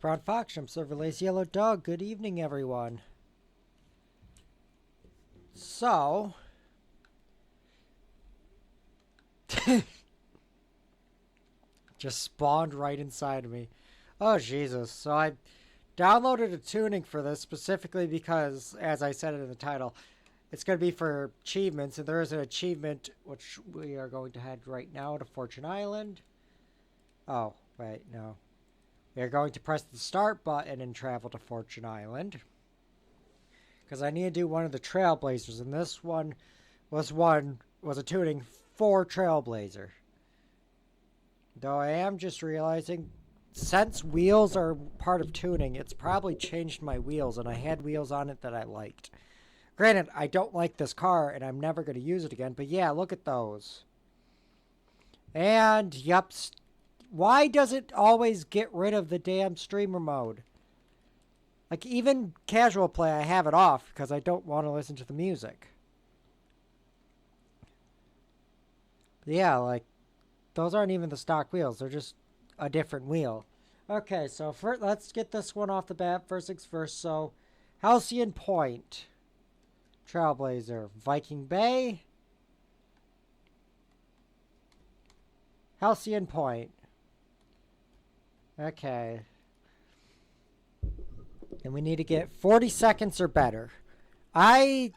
Brown Fox, I'm Silver Lazy Yellow Dog. Good evening, everyone. So, just spawned right inside of me. Oh, Jesus. So I downloaded a tuning for this specifically because, as I said it in the title, it's going to be for achievements, and there is an achievement which we are going to head right now to Fortune Island. Oh, wait, no. We are going to press the start button and travel to Fortune Island. Because I need to do one of the Trailblazers, and this one was a tuning for Trailblazer. Though I am just realizing, since wheels are part of tuning, it's probably changed my wheels, and I had wheels on it that I liked. Granted, I don't like this car, and I'm never going to use it again, but yeah, look at those. And, yep, why does it always get rid of the damn streamer mode? Like, even casual play, I have it off because I don't want to listen to the music. But yeah, like, those aren't even the stock wheels. They're just a different wheel. Okay, so let's get this one off the bat. First things first. So, Halcyon Point. Trailblazer. Viking Bay. Halcyon Point. Okay. And we need to get 40 seconds or better. I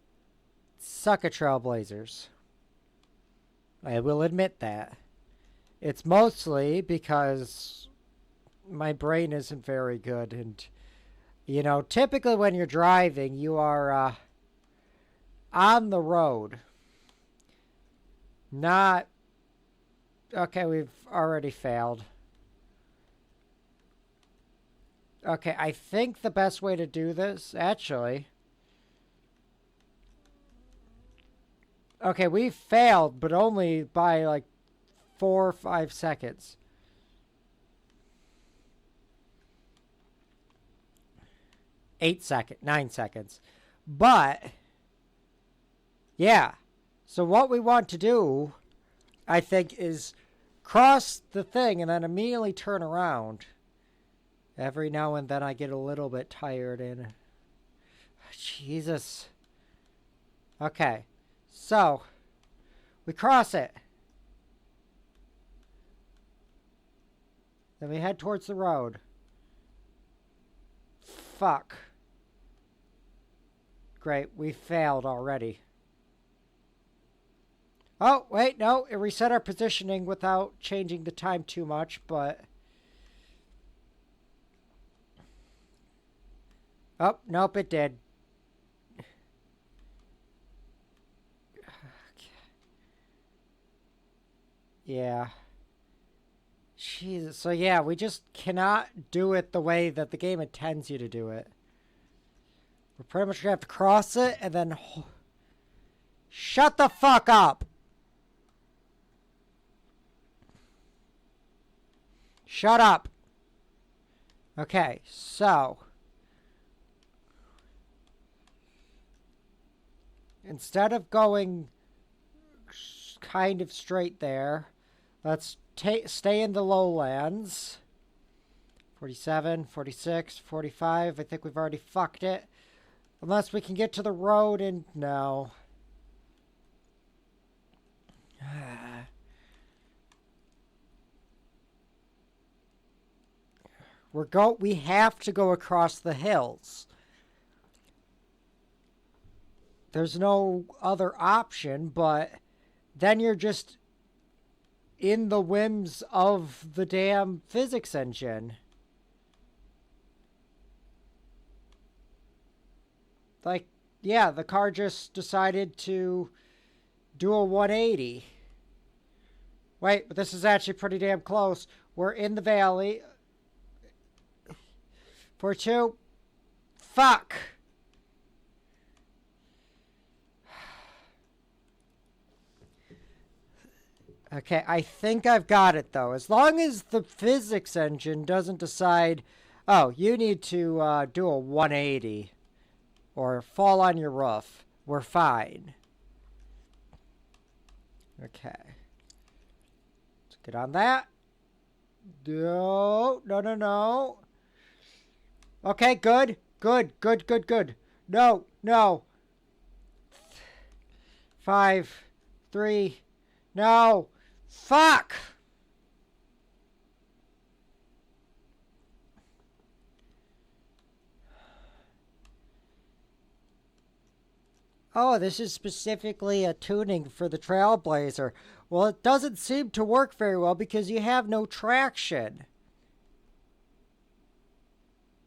suck at Trailblazers. I will admit that. It's mostly because my brain isn't very good. And, you know, typically when you're driving, you are on the road. Not... Okay, we've already failed. Okay, I think the best way to do this, actually... Okay, we failed, but only by, like, 4 or 5 seconds. Nine seconds. But, yeah. So what we want to do, I think, is cross the thing and then immediately turn around. Every now and then I get a little bit tired and... Jesus. Okay. So, we cross it. Then we head towards the road. Fuck. Great, we failed already. Oh, wait, no. It reset our positioning without changing the time too much, but... Oh, nope, it did. Yeah. Jesus. So yeah, we just cannot do it the way that the game intends you to do it. We're pretty much gonna have to cross it and then... Shut the fuck up! Shut up! Okay, so... Instead of going kind of straight there, let's stay in the lowlands. 47, 46, 45. I think we've already fucked it. Unless we can get to the road and... No. We have to go across the hills. There's no other option, but then you're just in the whims of the damn physics engine. Like, yeah, the car just decided to do a 180. Wait, but this is actually pretty damn close. We're in the valley. For 2. Fuck! Okay, I think I've got it, though. As long as the physics engine doesn't decide, oh, you need to do a 180 or fall on your roof, we're fine. Okay. Let's get on that. No, no, no, no. Okay, good. Good, good, good, good. No, no. 5, 3. No. Fuck! Oh, this is specifically a tuning for the Trailblazer. Well, it doesn't seem to work very well because you have no traction.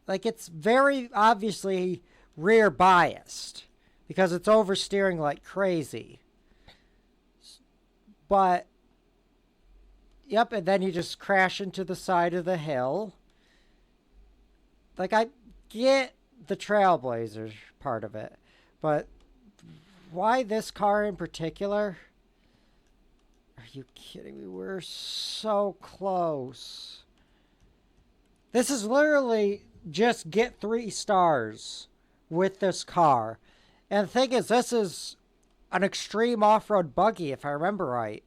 Like, it's very obviously rear biased because it's oversteering like crazy. But, yep, and then you just crash into the side of the hill. Like, I get the Trailblazers part of it, but why this car in particular? Are you kidding me? We're so close. This is literally just get 3 stars with this car. And the thing is, this is an extreme off-road buggy, if I remember right.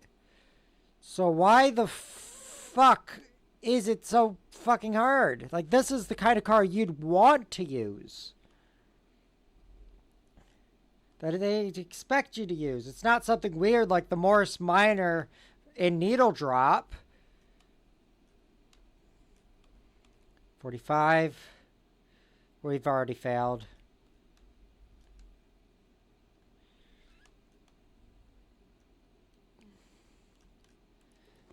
So why the fuck is it so fucking hard? Like, this is the kind of car you'd want to use. That they expect you to use. It's not something weird like the Morris Minor in Needle Drop. 45. We've already failed.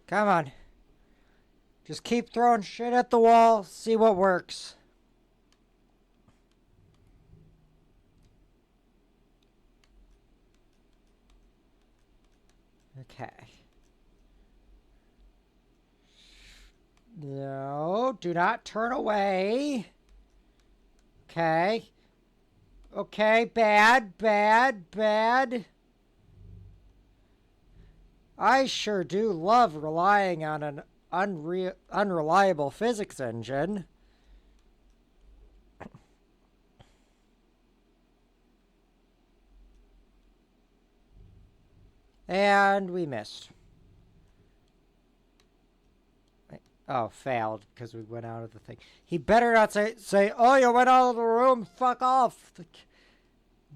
Come on. Just keep throwing shit at the wall. See what works. Okay. No, do not turn away. Okay. Okay, bad, bad, bad. I sure do love relying on an unreliable physics engine. And we missed. Oh, failed because we went out of the thing. He better not say, oh, you went out of the room, fuck off.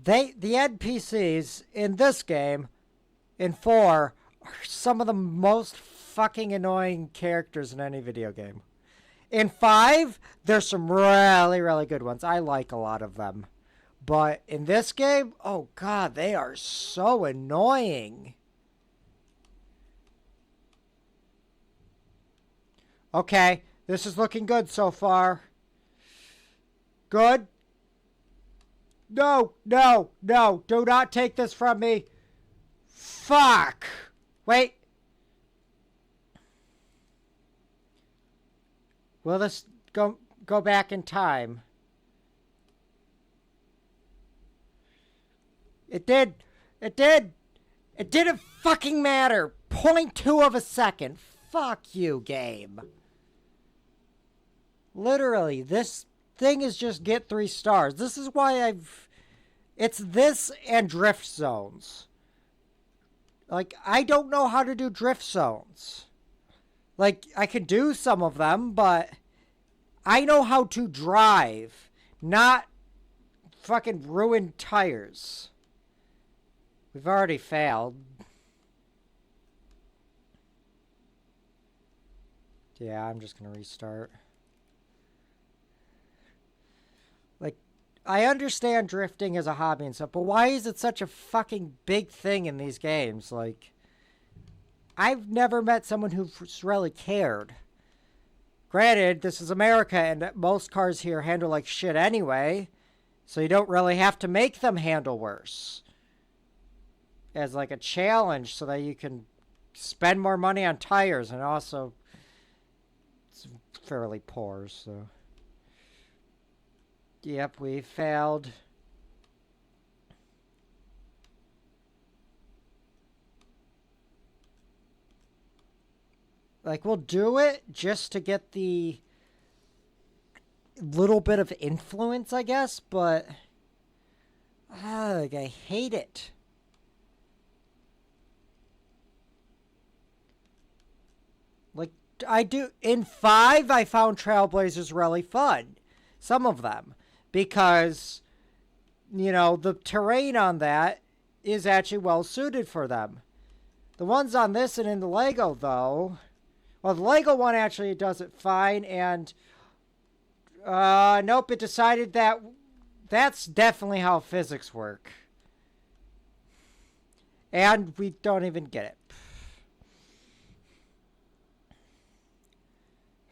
The NPCs in this game, in 4, are some of the most fucking annoying characters in any video game. In 5, there's some really, really good ones. I like a lot of them. But in this game, oh god, they are so annoying. Okay, this is looking good so far. Good. No, no, no. Do not take this from me. Fuck. Wait. Will this go back in time? It did. It did. It didn't fucking matter. 0.2 of a second. Fuck you, game. Literally, this thing is just get 3 stars. This is why it's this and drift zones. Like, I don't know how to do drift zones. Like, I can do some of them, but I know how to drive, not fucking ruin tires. We've already failed. Yeah, I'm just gonna restart. Like, I understand drifting as a hobby and stuff, but why is it such a fucking big thing in these games? Like, I've never met someone who's really cared. Granted, this is America, and most cars here handle like shit anyway, so you don't really have to make them handle worse. As like a challenge so that you can spend more money on tires, and also it's fairly poor, so... Yep, we failed. Like, we'll do it just to get the little bit of influence, I guess, but... Ugh, I hate it. Like, I do... In 5, I found Trailblazers really fun. Some of them. Because, you know, the terrain on that is actually well suited for them. The ones on this and in the Lego, though, well, the Lego one actually does it fine, and nope, it decided that that's definitely how physics work. And we don't even get it.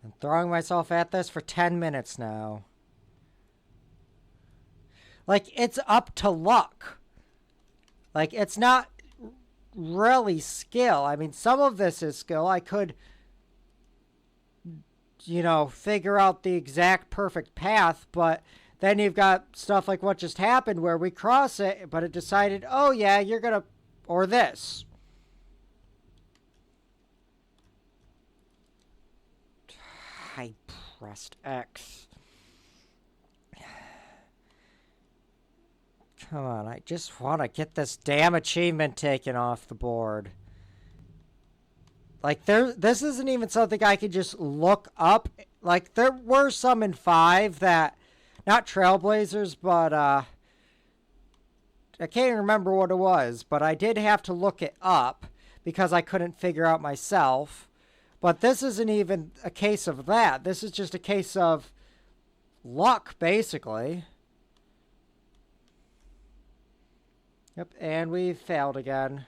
I'm throwing myself at this for 10 minutes now. Like, it's up to luck. Like, it's not really skill. I mean, some of this is skill. I could, you know, figure out the exact perfect path, but then you've got stuff like what just happened where we cross it, but it decided, oh yeah, you're gonna, or this. I pressed X. Come on, I just want to get this damn achievement taken off the board. Like, this isn't even something I could just look up. Like, there were some in 5 that, not Trailblazers, but, I can't even remember what it was, but I did have to look it up because I couldn't figure out myself. But this isn't even a case of that. This is just a case of luck, basically. Yep, and we failed again.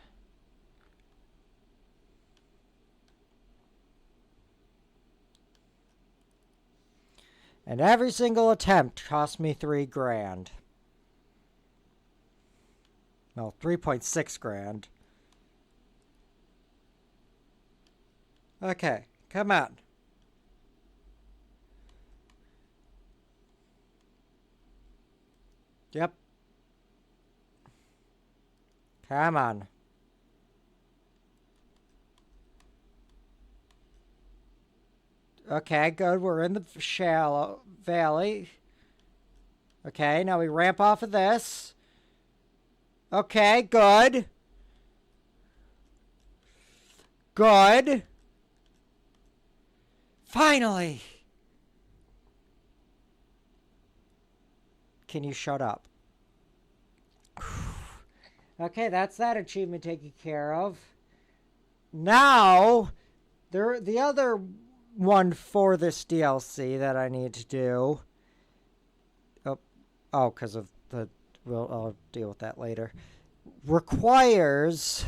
And every single attempt cost me $3,000. No, 3.6 grand. Okay, come on. Yep. Come on. Okay, good. We're in the shallow valley. Okay, now we ramp off of this. Okay, good. Good. Finally. Can you shut up? Okay, that's that achievement taken care of. Now, the other one for this DLC that I need to do. Oh, because of the... I'll deal with that later. Requires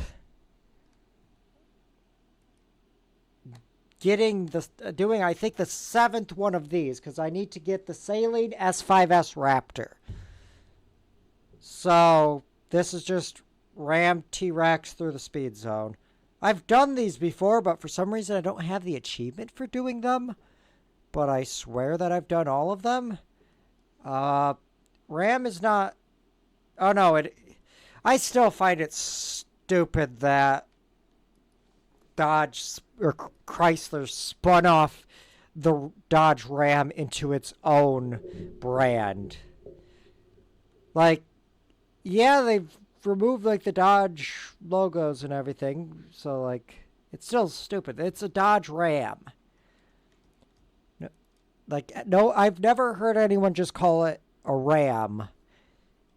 getting doing, I think, the 7th one of these, because I need to get the Saline S5S Raptor. So, this is just ram T-Rex through the speed zone. I've done these before, but for some reason I don't have the achievement for doing them. But I swear that I've done all of them. Ram is not... Oh, no, I still find it stupid that Dodge or Chrysler spun off the Dodge Ram into its own brand. Like, yeah, they've removed, like, the Dodge logos and everything, so, like, it's still stupid. It's a Dodge Ram. Like, no, I've never heard anyone just call it a Ram.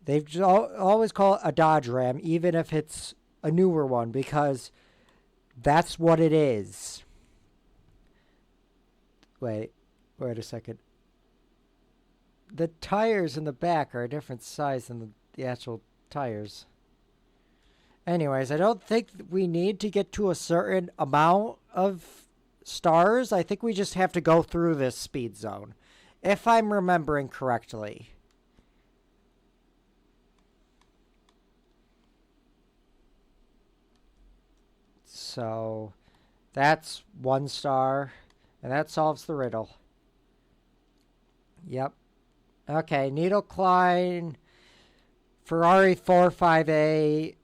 They've just always call it a Dodge Ram, even if it's a newer one, because that's what it is. Wait a second. The tires in the back are a different size than the actual tires. Anyways, I don't think we need to get to a certain amount of stars. I think we just have to go through this speed zone, if I'm remembering correctly. So, that's 1 star, and that solves the riddle. Yep. Okay, Needle Klein, Ferrari 458.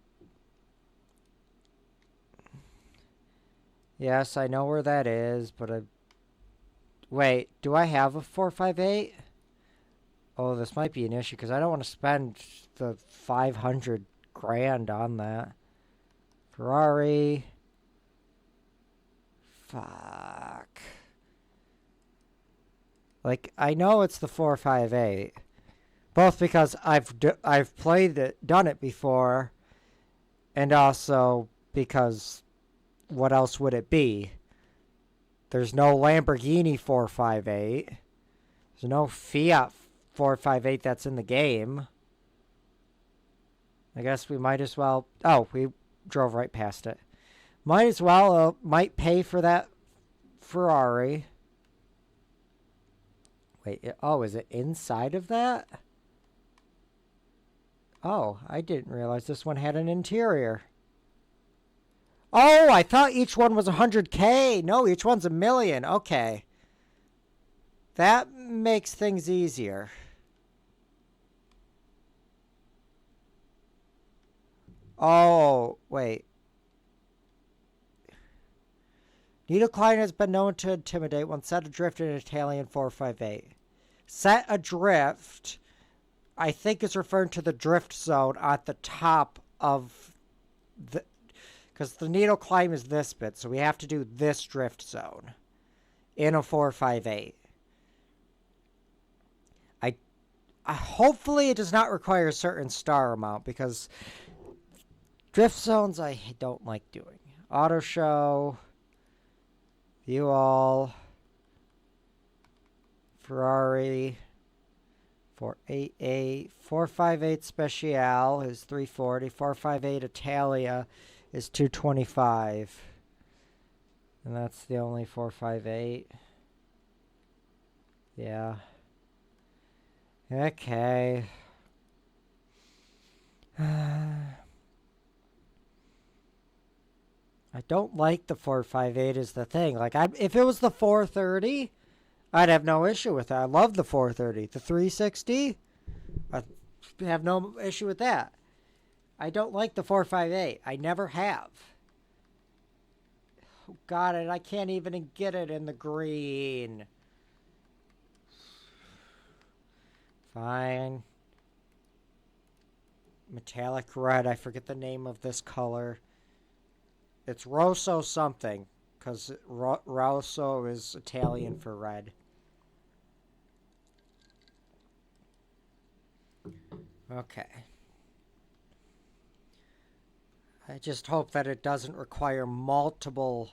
Yes, I know where that is, but wait, do I have a 458? Oh, this might be an issue, because I don't want to spend the 500 grand on that. Ferrari. Fuck. Like, I know it's the 458. Both because I've played it, done it before, and also because what else would it be? There's no Lamborghini 458. There's no Fiat 458 that's in the game. I guess we might as well... Oh, we drove right past it. Might as well, might pay for that Ferrari. Wait, is it inside of that? Oh, I didn't realize this one had an interior. Oh, I thought each one was 100K. No, each one's $1 million. Okay. That makes things easier. Oh, wait. Needle Klein has been known to intimidate when set adrift in an Italian 458. Set adrift, I think, is referring to the drift zone at the top of the... Because the needle climb is this bit, so we have to do this drift zone in a 458. Hopefully it does not require a certain star amount, because drift zones I don't like doing. Auto show, view all, Ferrari, 488, 458 Speciale is 340, 458 Italia is 225. And that's the only 458. Yeah. Okay. I don't like the 458 is the thing. Like, if it was the 430, I'd have no issue with that. I love the 430. The 360, I have no issue with that. I don't like the 458. I never have. Oh, God, and I can't even get it in the green. Fine. Metallic red. I forget the name of this color. It's Rosso something, because Rosso is Italian for red. Okay. I just hope that it doesn't require multiple...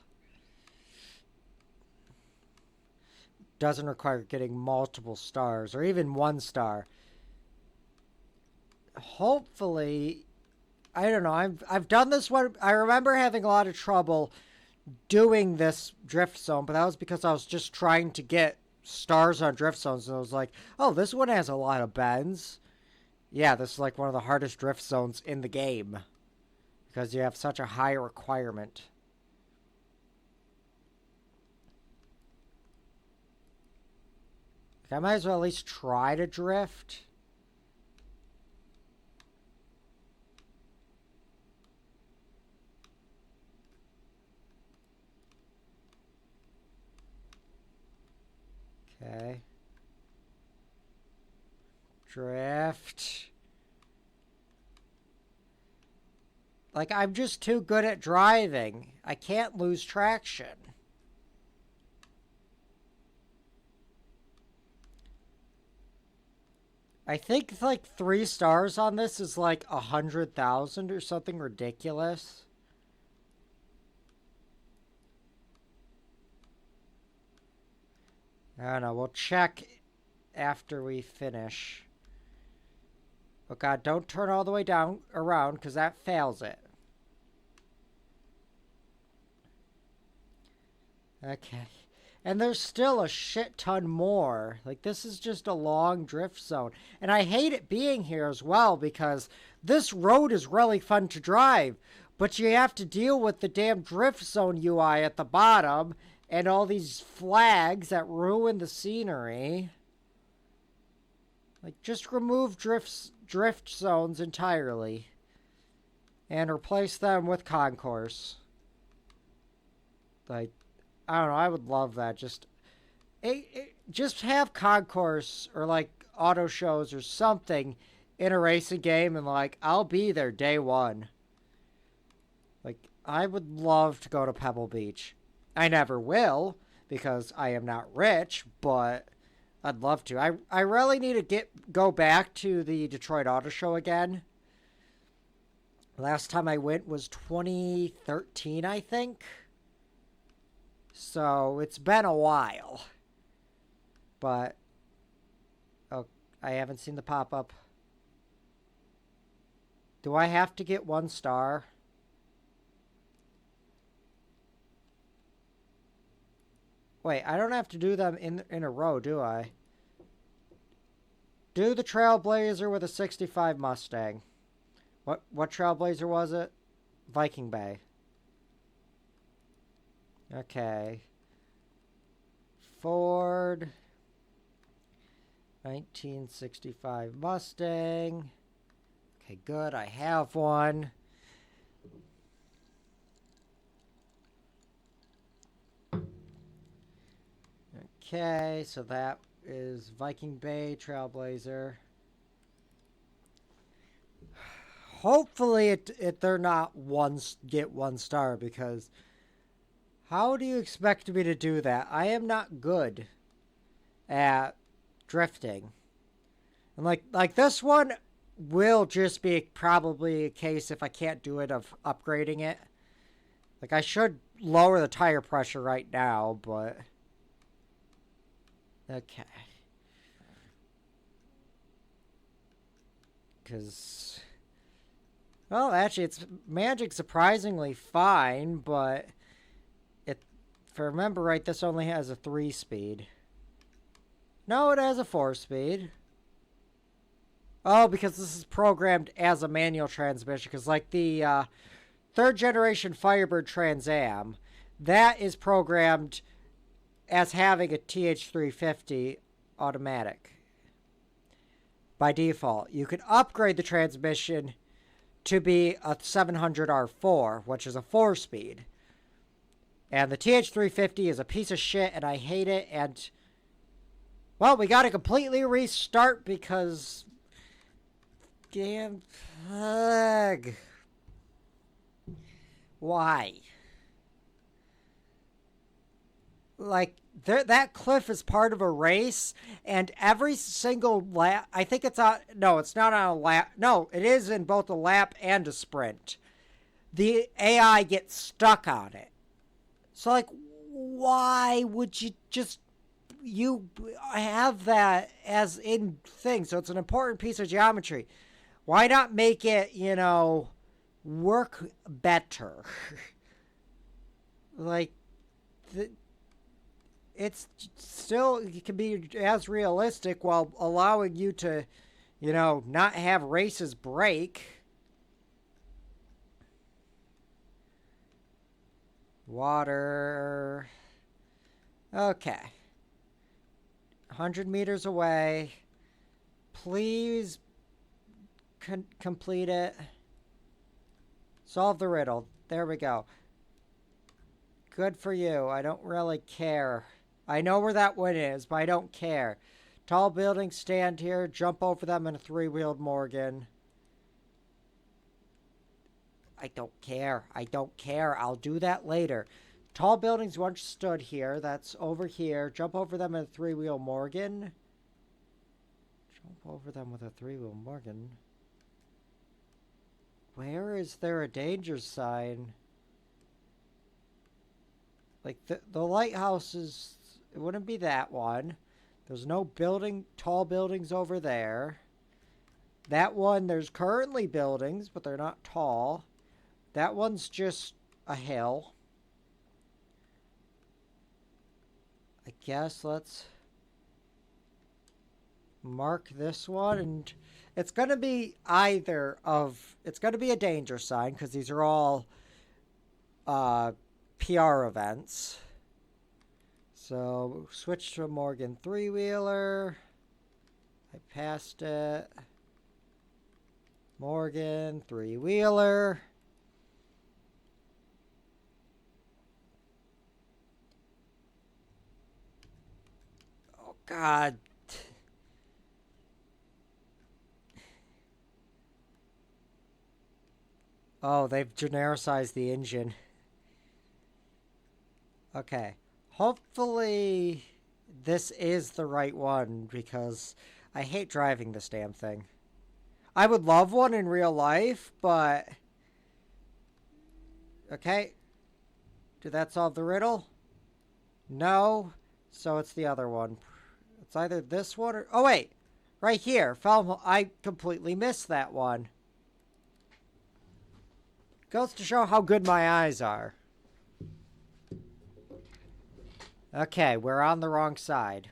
Doesn't require getting multiple stars, or even 1 star. Hopefully... I don't know. I've done this one. I remember having a lot of trouble doing this drift zone, but that was because I was just trying to get stars on drift zones, and I was like, oh, this one has a lot of bends. Yeah, this is like one of the hardest drift zones in the game, because you have such a high requirement. I might as well at least try to drift. Okay. Drift. Like, I'm just too good at driving. I can't lose traction. I think, like, 3 stars on this is, like, 100,000 or something ridiculous. I don't know. We'll check after we finish. Oh, God, don't turn all the way down around, because that fails it. Okay. And there's still a shit ton more. Like, this is just a long drift zone. And I hate it being here as well, because this road is really fun to drive. But you have to deal with the damn drift zone UI at the bottom, and all these flags that ruin the scenery. Like, just remove drift zones entirely. And replace them with concourse. Like, I don't know, I would love that. Just have concourse or, like, auto shows or something in a racing game, and, like, I'll be there day one. Like, I would love to go to Pebble Beach. I never will, because I am not rich, but I'd love to. I really need to go back to the Detroit Auto Show again. Last time I went was 2013, I think. So it's been a while. But oh, I haven't seen the pop-up. Do I have to get 1 star? Wait, I don't have to do them in a row, do I? Do the Trailblazer with a 65 Mustang. What Trailblazer was it? Viking Bay. Okay. Ford 1965 Mustang. Okay, good. I have one. Okay, so that is Viking Bay Trailblazer. Hopefully they're not get 1 star, because how do you expect me to do that? I am not good at drifting. And like this one will just be probably a case, if I can't do it, of upgrading it. Like, I should lower the tire pressure right now, but okay. Because, well, actually, it's managing surprisingly fine, but if I remember right, this only has a 3-speed. No, it has a 4-speed. Oh, because this is programmed as a manual transmission. Because, like, the 3rd generation Firebird Trans Am, that is programmed as having a TH350 automatic by default. You can upgrade the transmission to be a 700R4, which is a 4-speed. And the TH350 is a piece of shit, and I hate it. And, well, we got to completely restart because, damn flag. Why? Like, that cliff is part of a race, and every single lap, I think it's on, no, it's not on a lap, no, it is in both a lap and a sprint. The AI gets stuck on it. So, like, why would you have that as in thing? So it's an important piece of geometry. Why not make it, work better? Like, it's still, it can be as realistic while allowing you to, not have races break. Water. Okay. 100 meters away. Please complete it. Solve the riddle. There we go. Good for you. I don't really care. I know where that one is, but I don't care. Tall buildings stand here. Jump over them in a 3-wheeled Morgan. I don't care. I don't care. I'll do that later. Tall buildings once stood here. That's over here. Jump over them in a 3-wheel Morgan. Jump over them with a 3-wheel Morgan. Where is there a danger sign? Like, the lighthouse is... It wouldn't be that one. There's no tall buildings over there. That one, there's currently buildings, but they're not tall. That one's just a hill. I guess let's mark this one. And it's going to be either of... It's going to be a danger sign, because these are all PR events. So, switch to a Morgan 3-wheeler. I passed it. Morgan 3-wheeler. Oh, God. Oh, they've genericized the engine. Okay. Hopefully this is the right one because I hate driving this damn thing. I would love one in real life, but... Okay. Did that solve the riddle? No. So it's the other one. It's either this one or... Oh, wait. Right here. I completely missed that one. Goes to show how good my eyes are. Okay, we're on the wrong side.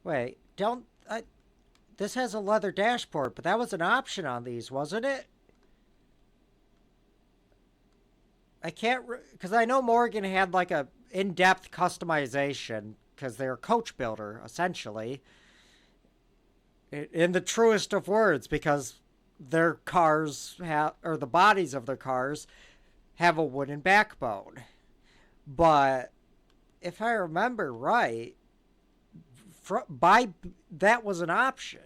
Wait, this has a leather dashboard, but that was an option on these, wasn't it? I can't... Because I know Morgan had like a in-depth customization, because they're a coach builder, essentially. In the truest of words, because their cars have... Or the bodies of their cars have a wooden backbone. But if I remember right, that was an option.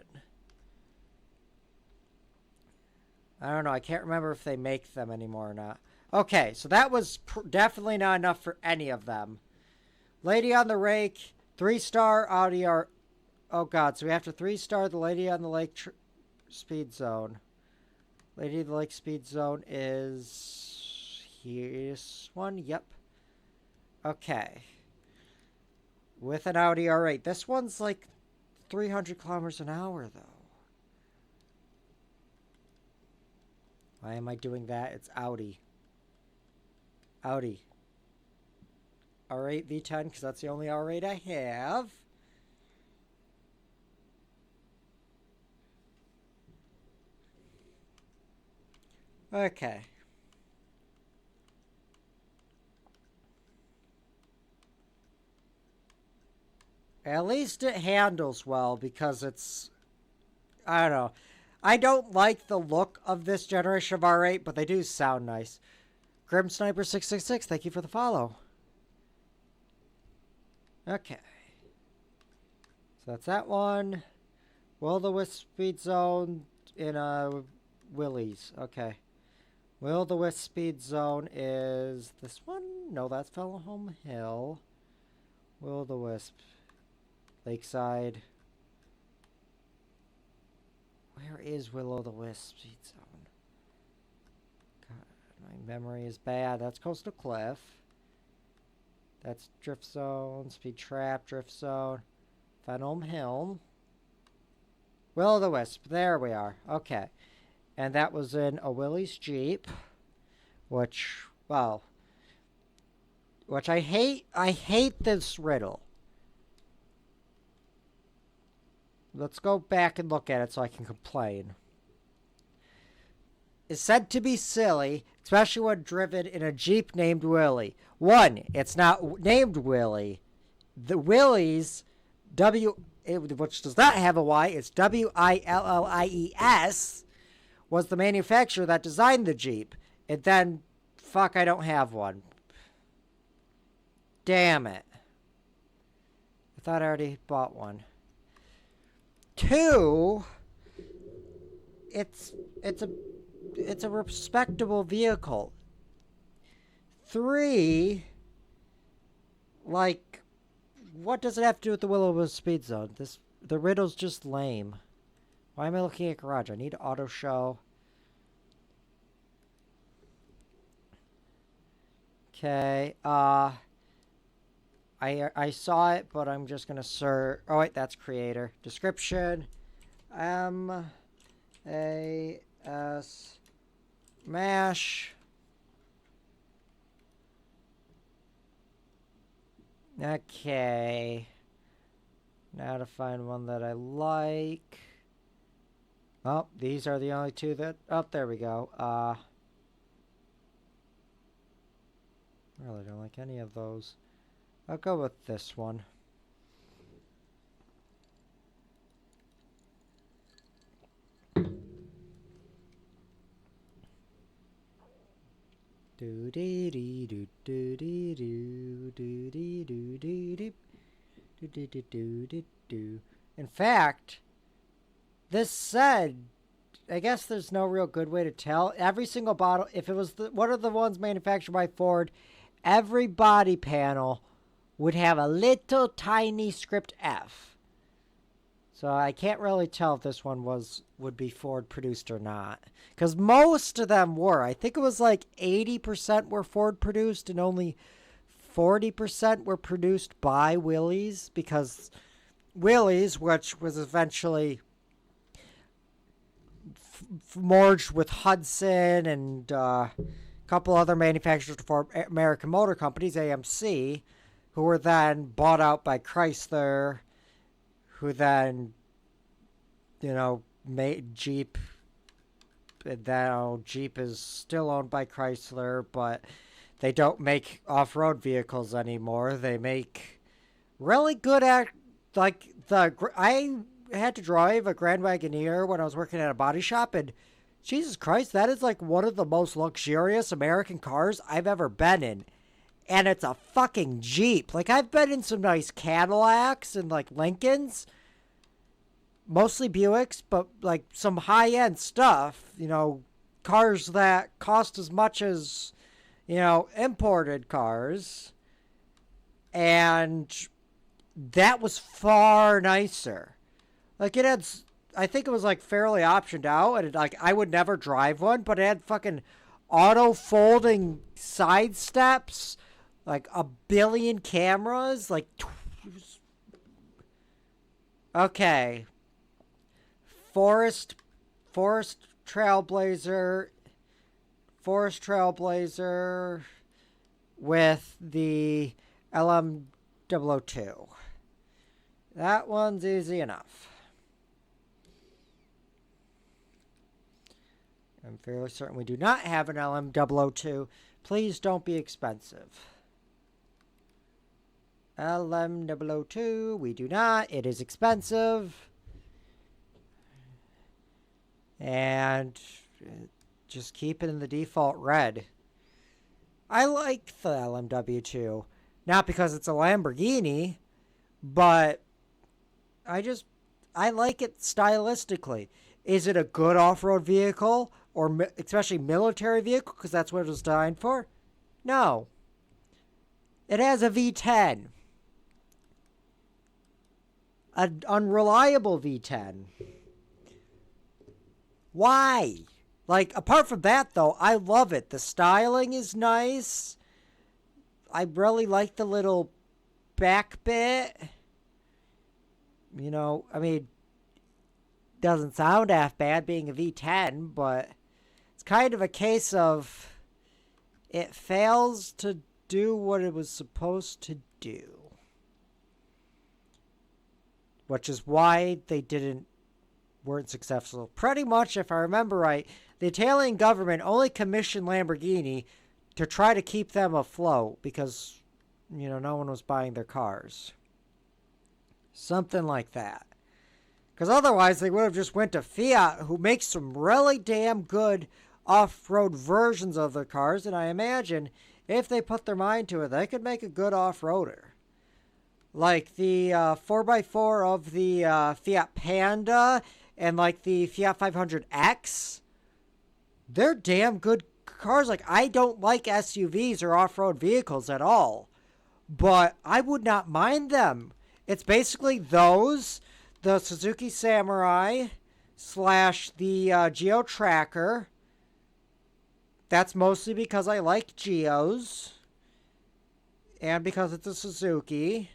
I don't know. I can't remember if they make them anymore or not. Okay, so that was definitely not enough for any of them. Lady on the Rake, 3-star Audi R... Oh, God. So we have to 3-star the Lady on the Lake Speed Zone. Lady of the Lake Speed Zone is... Here's one. Yep. Okay. With an Audi R8. This one's like 300 kilometers an hour, though. Why am I doing that? It's Audi. Audi. R8 V10, because that's the only R8 I have. Okay. At least it handles well because it's... I don't know. I don't like the look of this generation of R8, but they do sound nice. Grim Sniper 666, thank you for the follow. Okay. So that's that one. Will-o-the-wisp Speed Zone in Willie's. Okay. Will-o-the-wisp Speed Zone is this one? No, that's Fellowhome Hill. Will-o-the-wisp. Lakeside. Where is Will-o-the-wisp Speed Zone? God, my memory is bad. That's Coastal Cliff. That's Drift Zone, Speed Trap, Drift Zone, Fellowhome Hill. Will-o-the-wisp. There we are. Okay. And that was in a Willie's Jeep. Which, well... Which I hate. I hate this riddle. Let's go back and look at it so I can complain. It's said to be silly, especially when driven in a Jeep named Willie. One, it's not named Willie. The Willie's, which does not have a Y, it's Willies, was the manufacturer that designed the Jeep. And then, fuck, I don't have one. Damn it. I thought I already bought one. 2, it's a respectable vehicle. 3, like, what does it have to do with the Will-o-wisp Speed Zone? The riddle's just lame. Why am I looking at garage? I need auto show. Okay, I saw it, but I'm just gonna search. Oh wait, that's creator. Description: M-A-S MASH. Okay. Now to find one that I like. Oh, these are the only two that... Oh, there we go. I really don't like any of those. I'll go with this one. Do dee dee do do dee do do dee do dee dee do do do do do. In fact, this said I guess there's no real good way to tell. Every single bottle, if it was one of the ones manufactured by Ford, every body panel would have a little tiny script F. So I can't really tell if this one would be Ford produced or not. Because most of them were. I think it was like 80% were Ford produced and only 40% were produced by Willys. Because Willys, which was eventually merged with Hudson and a couple other manufacturers for American Motor Companies, AMC, who were then bought out by Chrysler, who then, made Jeep. And now Jeep is still owned by Chrysler, but they don't make off-road vehicles anymore. They make really good I had to drive a Grand Wagoneer when I was working at a body shop, and Jesus Christ, that is like one of the most luxurious American cars I've ever been in. And it's a fucking Jeep. Like, I've been in some nice Cadillacs and like Lincolns, mostly Buicks, but like some high-end stuff, cars that cost as much as, imported cars. And that was far nicer. Like, it had, I think it was like fairly optioned out, and I would never drive one, but it had fucking auto folding side steps, like a billion cameras, okay. Forest Trailblazer with the LM002. That one's easy enough. I'm fairly certain we do not have an LM002. Please don't be expensive. LM002, we do not. It is expensive. And just keep it in the default red. I like the LMW2. Not because it's a Lamborghini, but I like it stylistically. Is it a good off-road vehicle, or especially military vehicle, because that's what it was designed for? No. It has a V10. An unreliable V10. Why? Like, apart from that, though, I love it. The styling is nice. I really like the little back bit. Doesn't sound half bad being a V10, but it's kind of a case of it fails to do what it was supposed to do. Which is why they weren't successful. Pretty much, if I remember right, the Italian government only commissioned Lamborghini to try to keep them afloat because, no one was buying their cars. Something like that. Because otherwise, they would have just went to Fiat, who makes some really damn good off-road versions of their cars, and I imagine if they put their mind to it, they could make a good off-roader. Like the 4x4 of the Fiat Panda and like the Fiat 500X. They're damn good cars. Like, I don't like SUVs or off-road vehicles at all, but I would not mind them. It's basically those, the Suzuki Samurai / the Geo Tracker. That's mostly because I like Geos and because it's a Suzuki.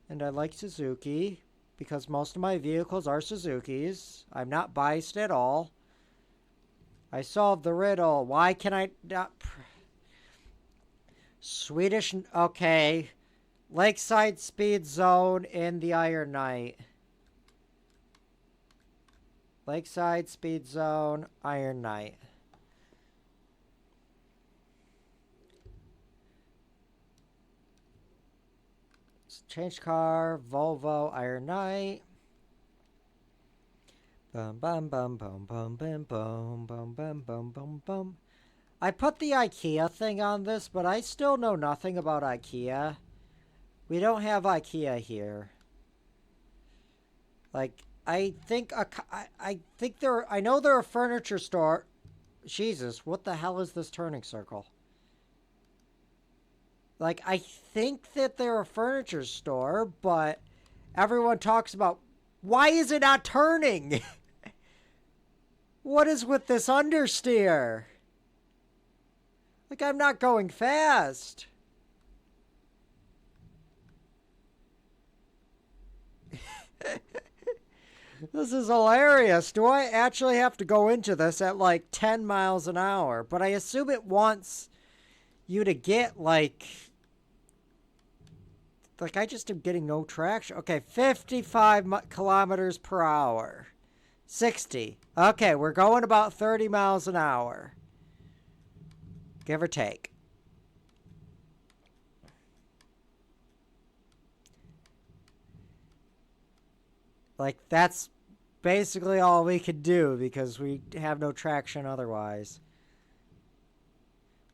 And I like Suzuki because most of my vehicles are Suzukis. I'm not biased at all. I solved the riddle. Why can I not... Swedish... Okay. Lakeside Speed Zone in the Iron Knight. Lakeside Speed Zone, Iron Knight. Change car, Volvo, Iron Knight. Bum bum bum bum bum bum bum bum bum bum bum bum. I put the IKEA thing on this, but I still know nothing about IKEA. We don't have IKEA here. Like, I think I think there. I know they're a furniture store. Jesus, what the hell is this turning circle? Like, I think that they're a furniture store, but everyone talks about why is it not turning? What is with this understeer? Like, I'm not going fast. This is hilarious. Do I actually have to go into this at like 10 miles an hour? But I assume it wants you to get like I just am getting no traction. Okay, 55 kilometers per hour. 60. Okay, we're going about 30 miles an hour. Give or take. Like, that's basically all we could do because we have no traction otherwise.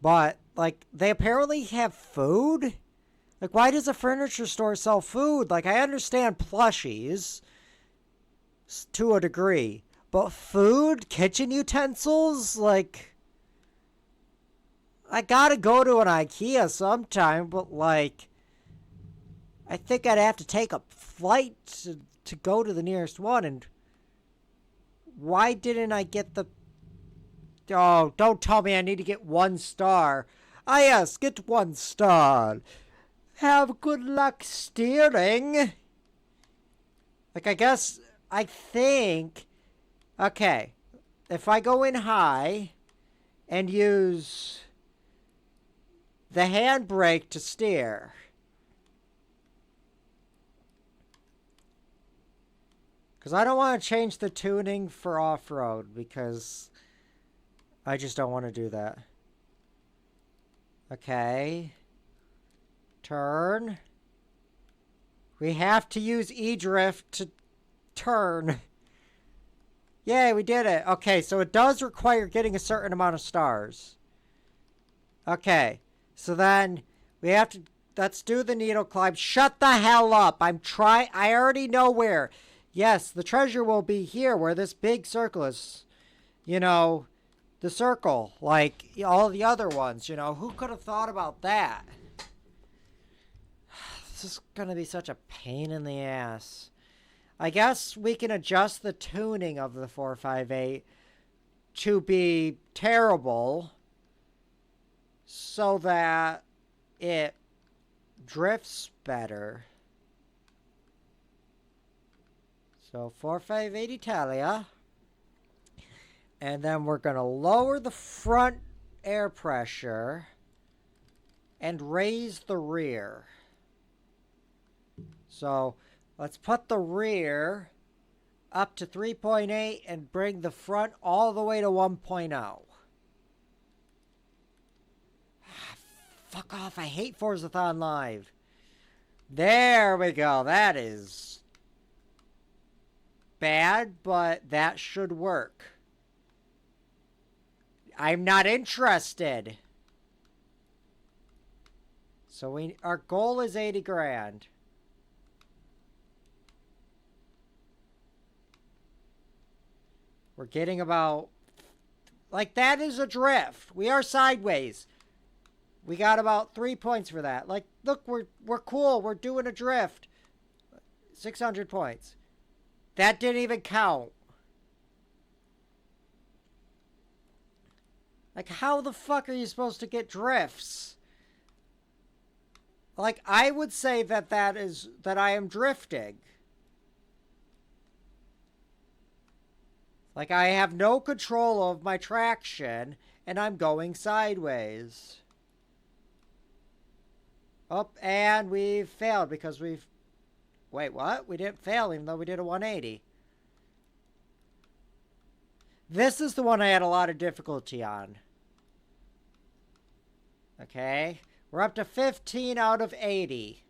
But, like, they apparently have food? Like, why does a furniture store sell food? Like, I understand plushies to a degree. But food? Kitchen utensils? Like, I gotta go to an IKEA sometime, but, like, I think I'd have to take a flight to go to the nearest one, and why didn't I get the... Oh, don't tell me I need to get 1 star. Ah, yes, get 1 star. Have good luck steering. Like, I think... Okay, if I go in high and use the handbrake to steer... Because I don't want to change the tuning for off-road because I just don't want to do that. Okay. Turn. We have to use E-Drift to turn. Yay, we did it. Okay, so it does require getting a certain amount of stars. Okay, so then we have to... Let's do the needle climb. Shut the hell up. I already know where... Yes, the treasure will be here where this big circle is. You know, the circle. Like all the other ones, you know. Who could have thought about that? This is going to be such a pain in the ass. I guess we can adjust the tuning of the 458 to be terrible so that it drifts better. So 458 Italia. And then we're going to lower the front air pressure and raise the rear. So let's put the rear up to 3.8 and bring the front all the way to 1.0. Fuck off, I hate Forzathon Live. There we go, that is... bad, but that should work. I'm not interested. So our goal is 80 grand. We're getting about... Like, that is a drift. We are sideways. We got about 3 points for that. Like, look, we're cool. We're doing a drift. 600 points. That didn't even count. Like, how the fuck are you supposed to get drifts? Like, I would say that that I am drifting. Like, I have no control of my traction, and I'm going sideways. Oh, and we've failed because we've... Wait, what? We didn't fail even though we did a 180. This is the one I had a lot of difficulty on. Okay. We're up to 15 out of 80.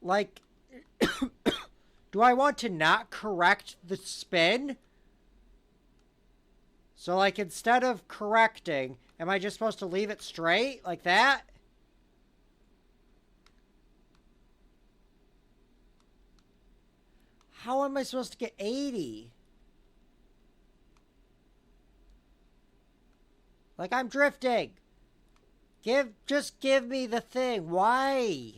Like, do I want to not correct the spin? So, like, instead of correcting, Am I just supposed to leave it straight like that? How am I supposed to get 80? Like, I'm drifting. Just give me the thing. Why?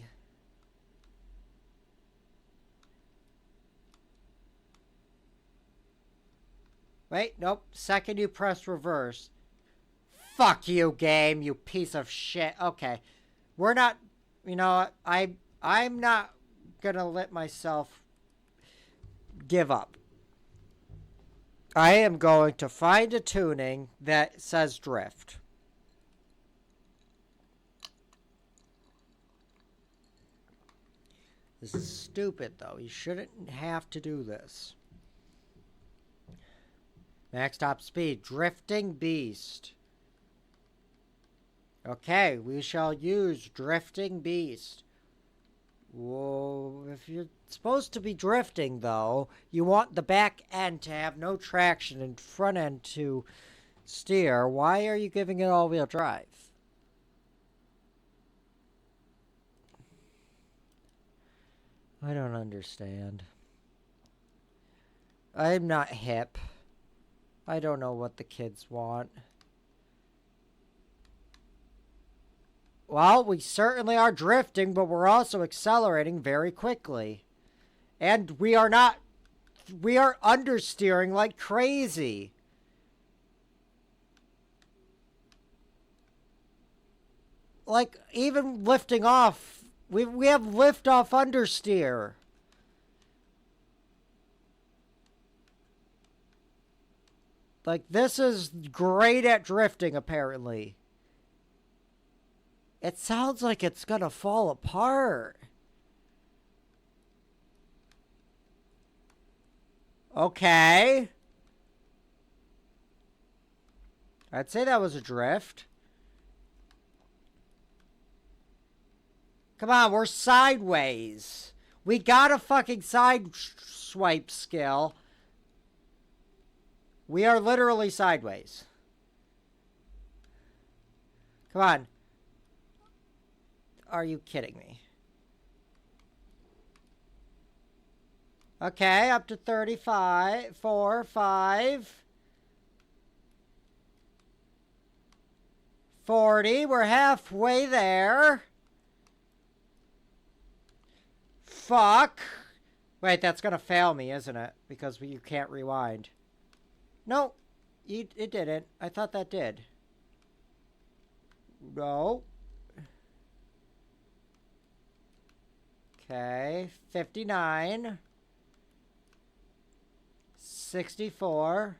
Wait, nope. Second you press reverse. Fuck you, game, you piece of shit. Okay. We're not, you know, I'm not gonna let myself give up. I am going to find a tuning that says drift. This is stupid, though. You shouldn't have to do this. Max top speed. Drifting Beast. Okay, we shall use Drifting Beast. Whoa, if you're supposed to be drifting, though, you want the back end to have no traction and front end to steer. Why are you giving it all-wheel drive? I don't understand. I'm not hip. I don't know what the kids want. Well, we certainly are drifting, but we're also accelerating very quickly. And we are understeering like crazy. Like, even lifting off, we have lift off understeer. Like, this is great at drifting, apparently. It sounds like it's gonna fall apart. Okay. I'd say that was a drift. Come on, we're sideways. We got a fucking side swipe skill. We are literally sideways. Come on. Are you kidding me? Okay, up to 35, 4, 5. 40, we're halfway there. Fuck. Wait, that's gonna fail me, isn't it? Because you can't rewind. No, it didn't. I thought that did. No. Okay, 59. 64.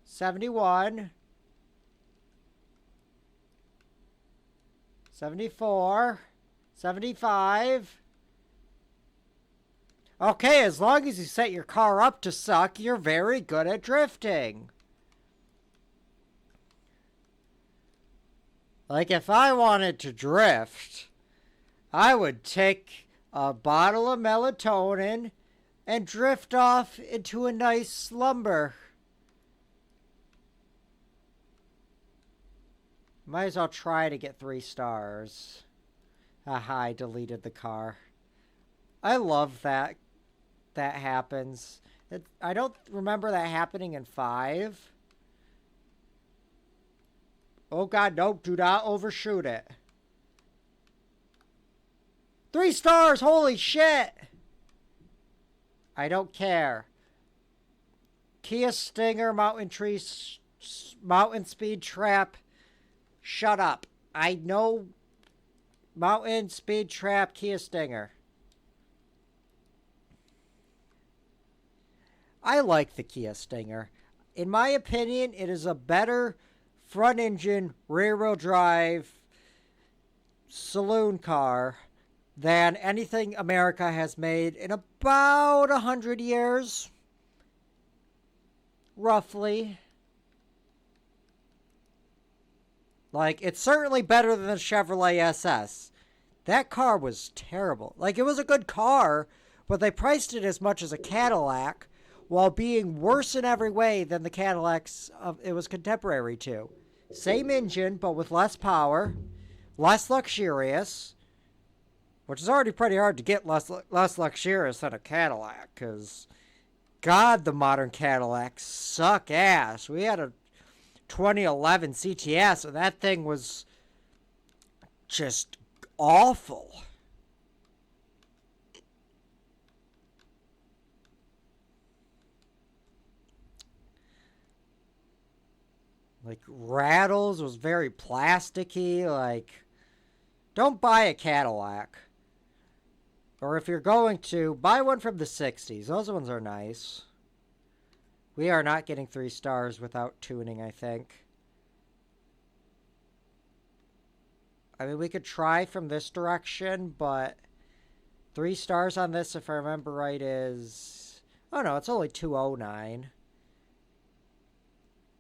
71. 74. 75. Okay, as long as you set your car up to suck, you're very good at drifting. Like, if I wanted to drift, I would take a bottle of melatonin and drift off into a nice slumber. Might as well try to get 3 stars. Aha, I deleted the car. I love that happens. I don't remember that happening in 5. Oh god, no, do not overshoot it. 3 stars, holy shit! I don't care. Kia Stinger, Mountain Speed Trap. Shut up. I know Mountain Speed Trap, Kia Stinger. I like the Kia Stinger. In my opinion, it is a better front engine, rear wheel drive saloon car than anything America has made in about 100 years. Roughly. Like, it's certainly better than the Chevrolet SS. That car was terrible. Like, it was a good car, but they priced it as much as a Cadillac, while being worse in every way than the Cadillacs it was contemporary to. Same engine, but with less power, less luxurious, which is already pretty hard to get less luxurious than a Cadillac, because, God, the modern Cadillacs suck ass. We had a 2011 CTS, and that thing was just awful. Like, rattles, was very plasticky. Like, don't buy a Cadillac. Or if you're going to, buy one from the 60s. Those ones are nice. We are not getting 3 stars without tuning, I think. I mean, we could try from this direction, but 3 stars on this, if I remember right, is... Oh, no, it's only 209.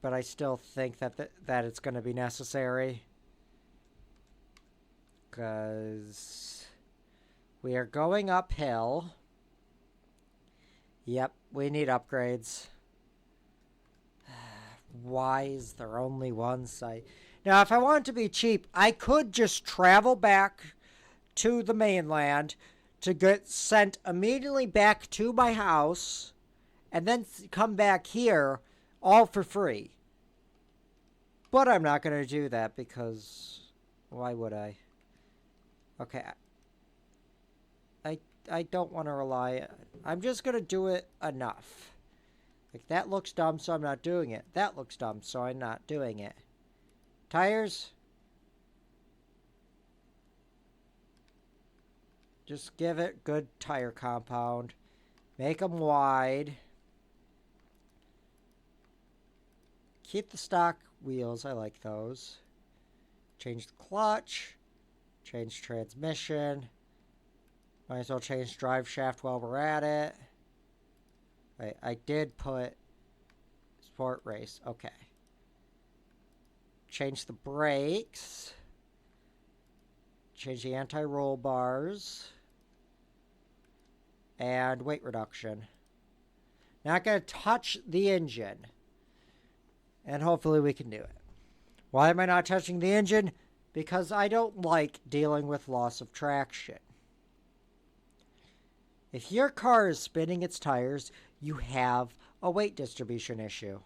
But I still think that it's going to be necessary. Because we are going uphill. Yep, we need upgrades. Why is there only one site? Now, if I wanted to be cheap, I could just travel back to the mainland to get sent immediately back to my house and then come back here all for free. But I'm not going to do that because why would I? Okay. I don't want to rely. I'm just going to do it enough. Like, that looks dumb, so I'm not doing it. That looks dumb, so I'm not doing it. Tires. Just give it good tire compound. Make them wide. Keep the stock wheels. I like those. Change the clutch. Change transmission. Might as well change drive shaft while we're at it. Wait, I did put sport race. Okay. Change the brakes. Change the anti-roll bars. And weight reduction. Not going to touch the engine. And hopefully we can do it. Why am I not touching the engine? Because I don't like dealing with loss of traction. If your car is spinning its tires, you have a weight distribution issue.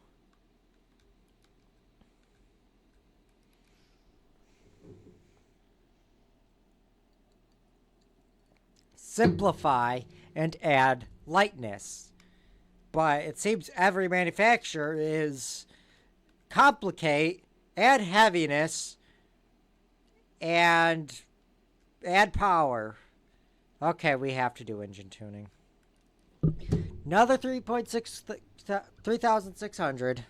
Simplify and add lightness. But it seems every manufacturer is complicate, add heaviness, and add power. Okay, we have to do engine tuning. Another 3,600.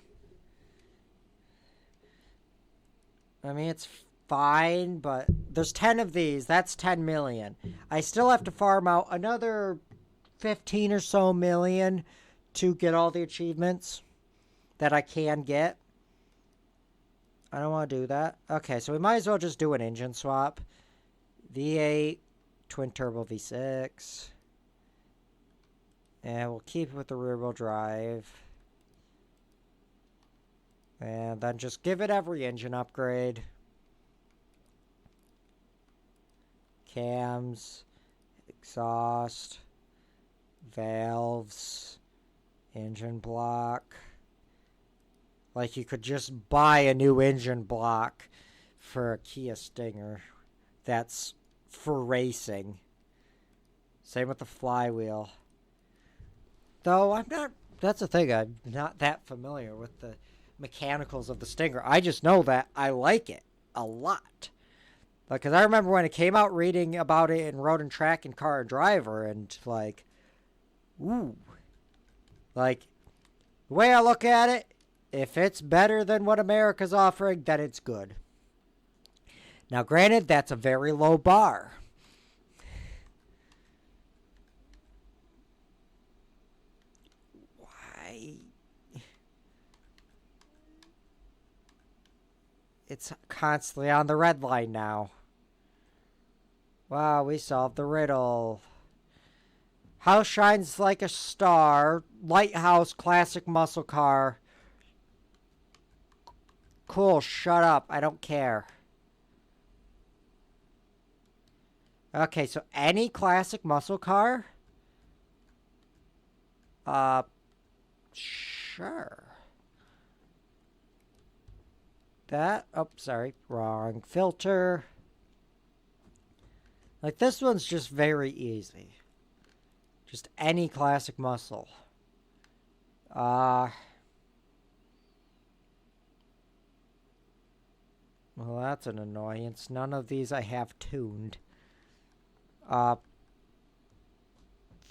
I mean, it's fine, but there's 10 of these. That's 10 million. I still have to farm out another 15 or so million to get all the achievements that I can get. I don't want to do that. Okay, so we might as well just do an engine swap. V8, twin turbo V6. And we'll keep it with the rear wheel drive. And then just give it every engine upgrade. Cams, exhaust, valves, engine block. Like, you could just buy a new engine block for a Kia Stinger. That's for racing. Same with the flywheel. Though I'm not, that's the thing, I'm not that familiar with the mechanicals of the Stinger. I just know that I like it a lot. Because I remember when it came out, reading about it in Road and Track and Car and Driver, and like, ooh. Like, the way I look at it, if it's better than what America's offering, then it's good. Now, granted, that's a very low bar. Why? It's constantly on the red line now. Wow, we solved the riddle. House shines like a star. Lighthouse, classic muscle car. Cool, shut up. I don't care. Okay, so any classic muscle car? Sure. That, oh, sorry, wrong filter. Like, this one's just very easy. Just any classic muscle. Well, that's an annoyance. None of these I have tuned.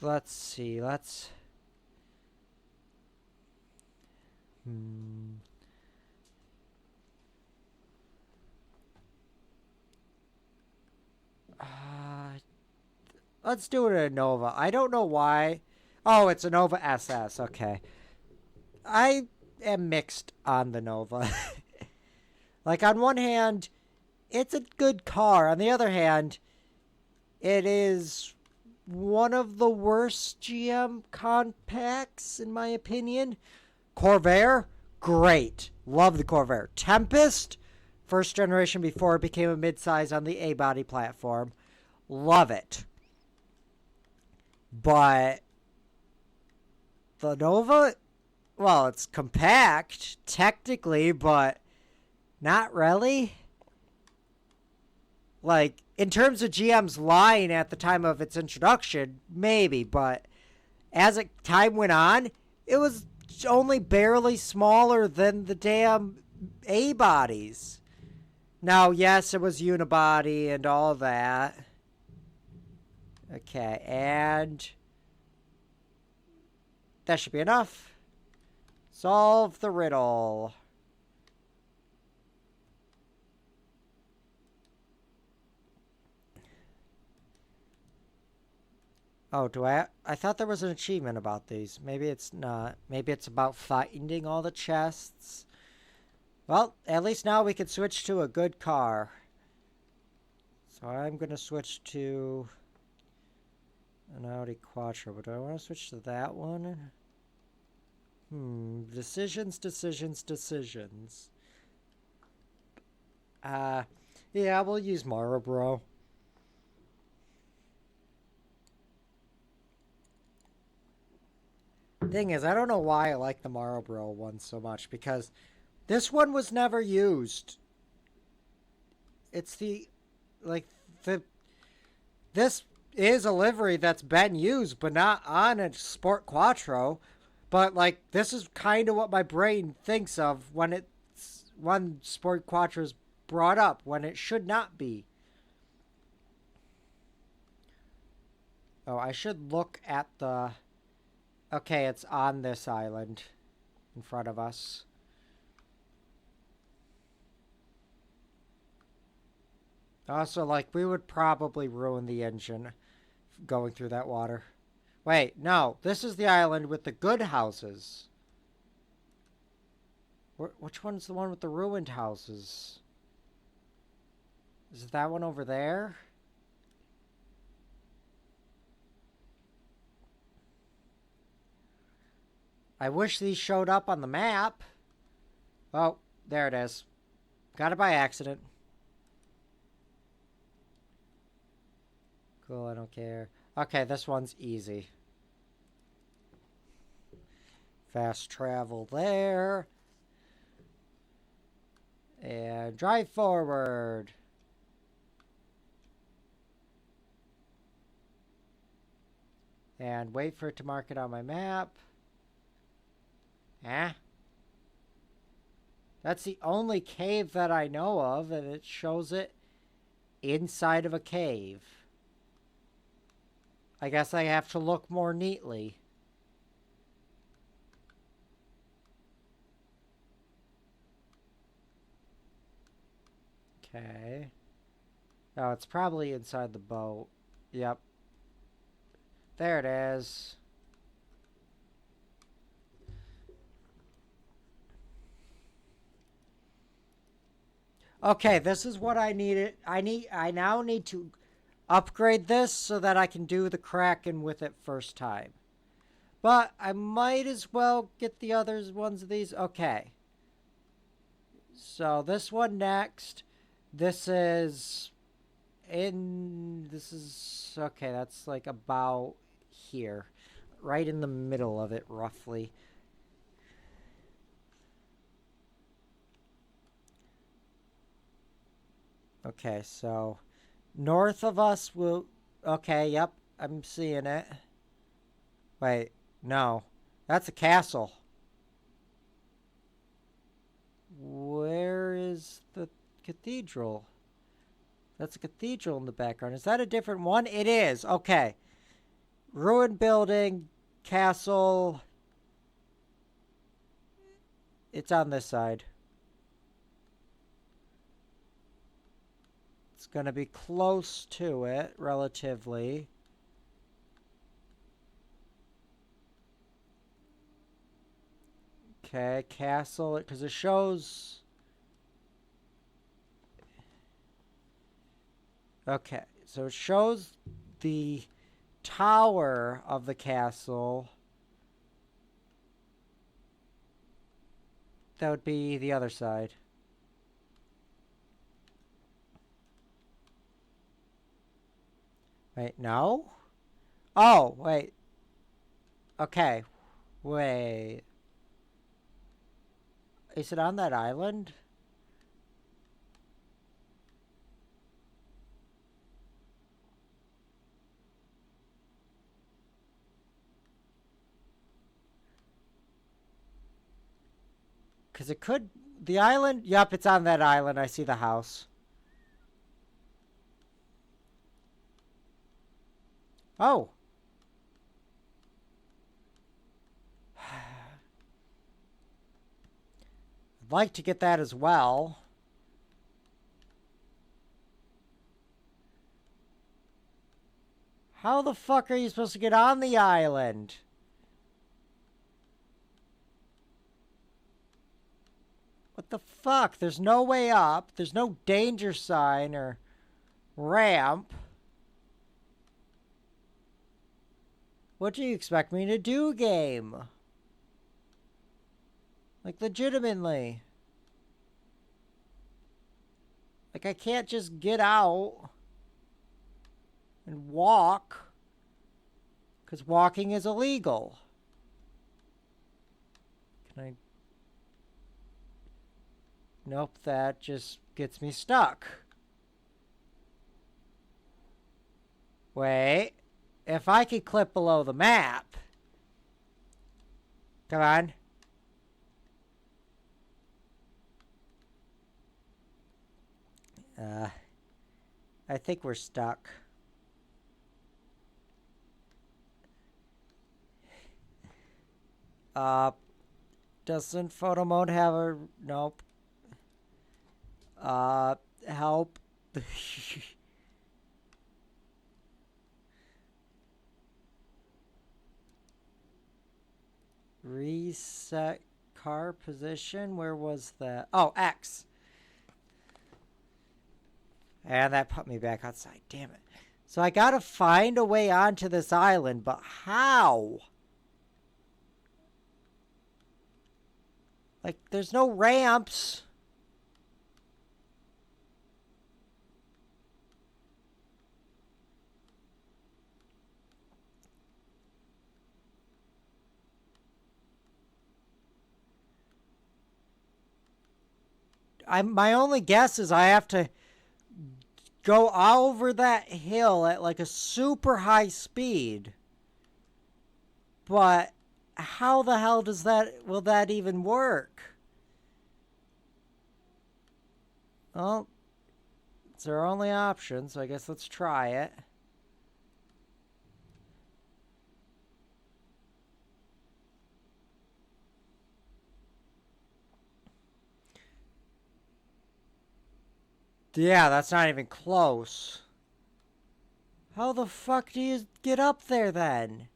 Let's see, let's do it in a Nova. I don't know why. Oh, it's a Nova SS. Okay. I am mixed on the Nova. Like, on one hand, it's a good car. On the other hand, it is one of the worst GM compacts, in my opinion. Corvair, great. Love the Corvair. Tempest, first generation before it became a midsize on the A-body platform. Love it. But the Nova, well, it's compact, technically, but not really. Like, in terms of GM's line at the time of its introduction, maybe, but as time went on, it was only barely smaller than the damn A-bodies. Now, yes, it was unibody and all that. Okay, and that should be enough. Solve the riddle. Oh, I thought there was an achievement about these. Maybe it's not. Maybe it's about finding all the chests. Well, at least now we can switch to a good car. So I'm going to switch to an Audi Quattro. But do I want to switch to that one? Decisions. Yeah, we'll use Marlboro. Thing is, I don't know why I like the Marlboro one so much, because this one was never used. It's this is a livery that's been used, but not on a Sport Quattro. But, like, this is kind of what my brain thinks of when Sport Quattro is brought up, when it should not be. Oh, I should look at the... Okay, it's on this island in front of us. Also, like, we would probably ruin the engine going through that water. Wait, no. This is the island with the good houses. Which one's the one with the ruined houses? Is it that one over there? I wish these showed up on the map. Oh, there it is. Got it by accident. Cool, I don't care. Okay, this one's easy. Fast travel there. And drive forward. And wait for it to mark it on my map. That's the only cave that I know of, and it shows it inside of a cave. I guess I have to look more neatly. Okay. Oh, it's probably inside the boat. Yep. There it is. Okay, this is what I needed. I now need to upgrade this so that I can do the Kraken with it first time. But I might as well get the other ones of these. Okay. So this one next. This is okay, that's like about here. Right in the middle of it, roughly. Okay, so north of us will... Okay, yep, I'm seeing it. Wait, no. That's a castle. Where is the cathedral? That's a cathedral in the background. Is that a different one? It is. Okay. Ruined building, castle. It's on this side. It's going to be close to it, relatively. Okay, castle, because it shows... Okay, so it shows the tower of the castle. That would be the other side. Wait, no? Oh, wait. Okay. Wait. Is it on that island? Because it could... The island? Yup, it's on that island. I see the house. Oh. I'd like to get that as well. How the fuck are you supposed to get on the island? What the fuck? There's no way up. There's no danger sign or ramp. What do you expect me to do, game? Like, legitimately. Like, I can't just get out and walk. Because walking is illegal. Can I... Nope, that just gets me stuck. Wait. If I could clip below the map. Come on. I think we're stuck. Doesn't photo mode have a... Nope. Help. Reset car position. Where was that? Oh, X. And that put me back outside. Damn it. So I gotta find a way onto this island, but how? Like, there's no ramps. My only guess is I have to go over that hill at like a super high speed. But how the hell will that even work? Well, it's our only option, so I guess let's try it. Yeah, that's not even close. How the fuck do you get up there then?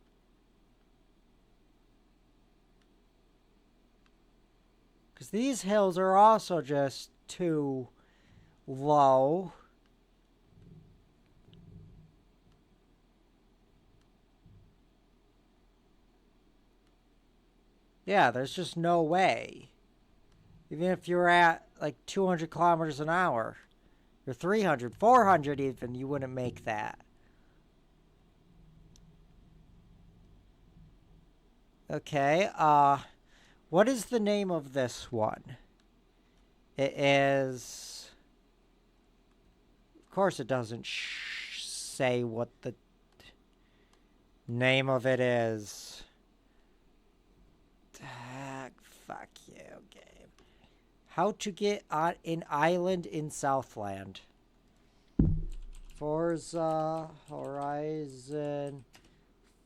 Because these hills are also just too low. Yeah, there's just no way. Even if you're at like 200 kilometers an hour, or 300, 400 even, you wouldn't make that. Okay, what is the name of this one? It is... Of course it doesn't say what the name of it is. Fuck you, game. How to get on an island in Southland. Forza Horizon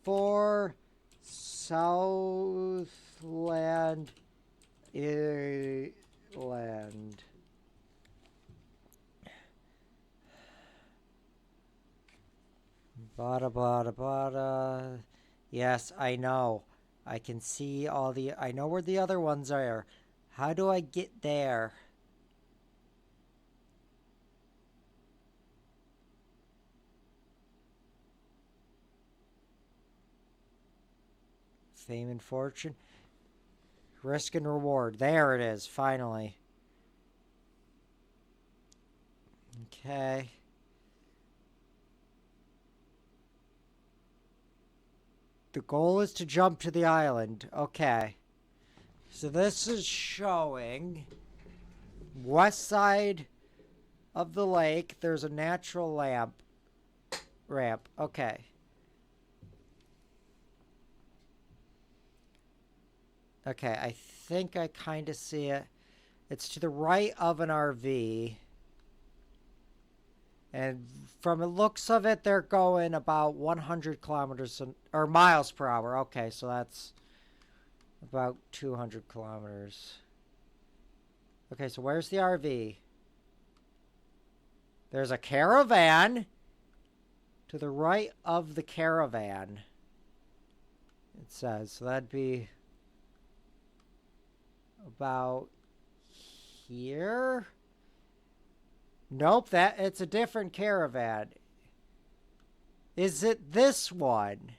4 Southland Island. Bada bada bada. Yes, I know. I can see all the... I know where the other ones are. How do I get there? Fame and fortune. Risk and reward. There it is, finally. Okay. The goal is to jump to the island. Okay. So this is showing west side of the lake. There's a natural ramp. Okay. Okay, I think I kind of see it. It's to the right of an RV. And from the looks of it, they're going about 100 kilometers or miles per hour. Okay, so that's about 200 kilometers. Okay, so where's the RV? There's a caravan to the right of the caravan. It says, so that'd be about here. Nope, it's a different caravan. Is it this one?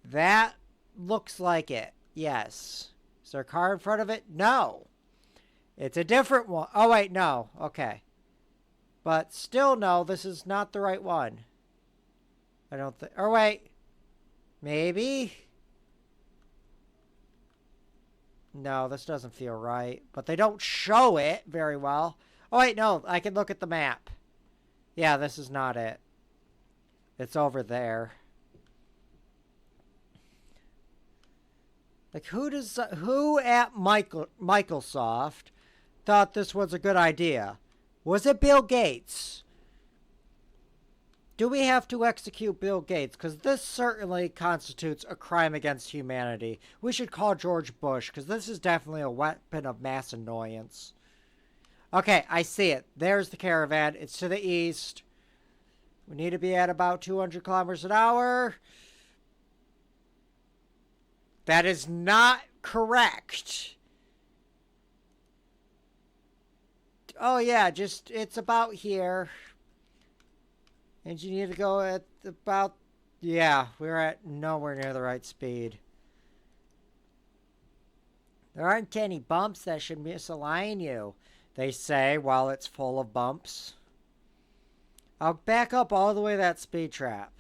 That looks like it. Yes. Is there a car in front of it? No. It's a different one. Oh, wait, no. Okay. But still, no, this is not the right one. I don't think... Or wait. Maybe? No, this doesn't feel right. But they don't show it very well. Oh, wait, no. I can look at the map. Yeah, this is not it. It's over there. Like, who at Microsoft thought this was a good idea? Was it Bill Gates? Do we have to execute Bill Gates? Because this certainly constitutes a crime against humanity. We should call George Bush, because this is definitely a weapon of mass annoyance. Okay, I see it. There's the caravan. It's to the east. We need to be at about 200 kilometers an hour. That is not correct. Oh, yeah, just, it's about here. And you need to go at about... Yeah, we're at nowhere near the right speed. There aren't any bumps that should misalign you, they say, while it's full of bumps. I'll back up all the way to that speed trap.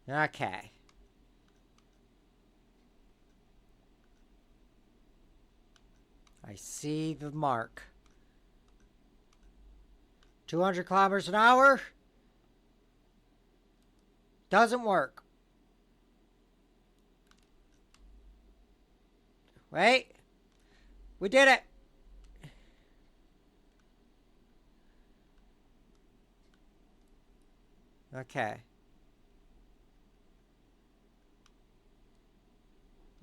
Okay. I see the mark. 200 kilometers an hour? Doesn't work. Wait. We did it. Okay.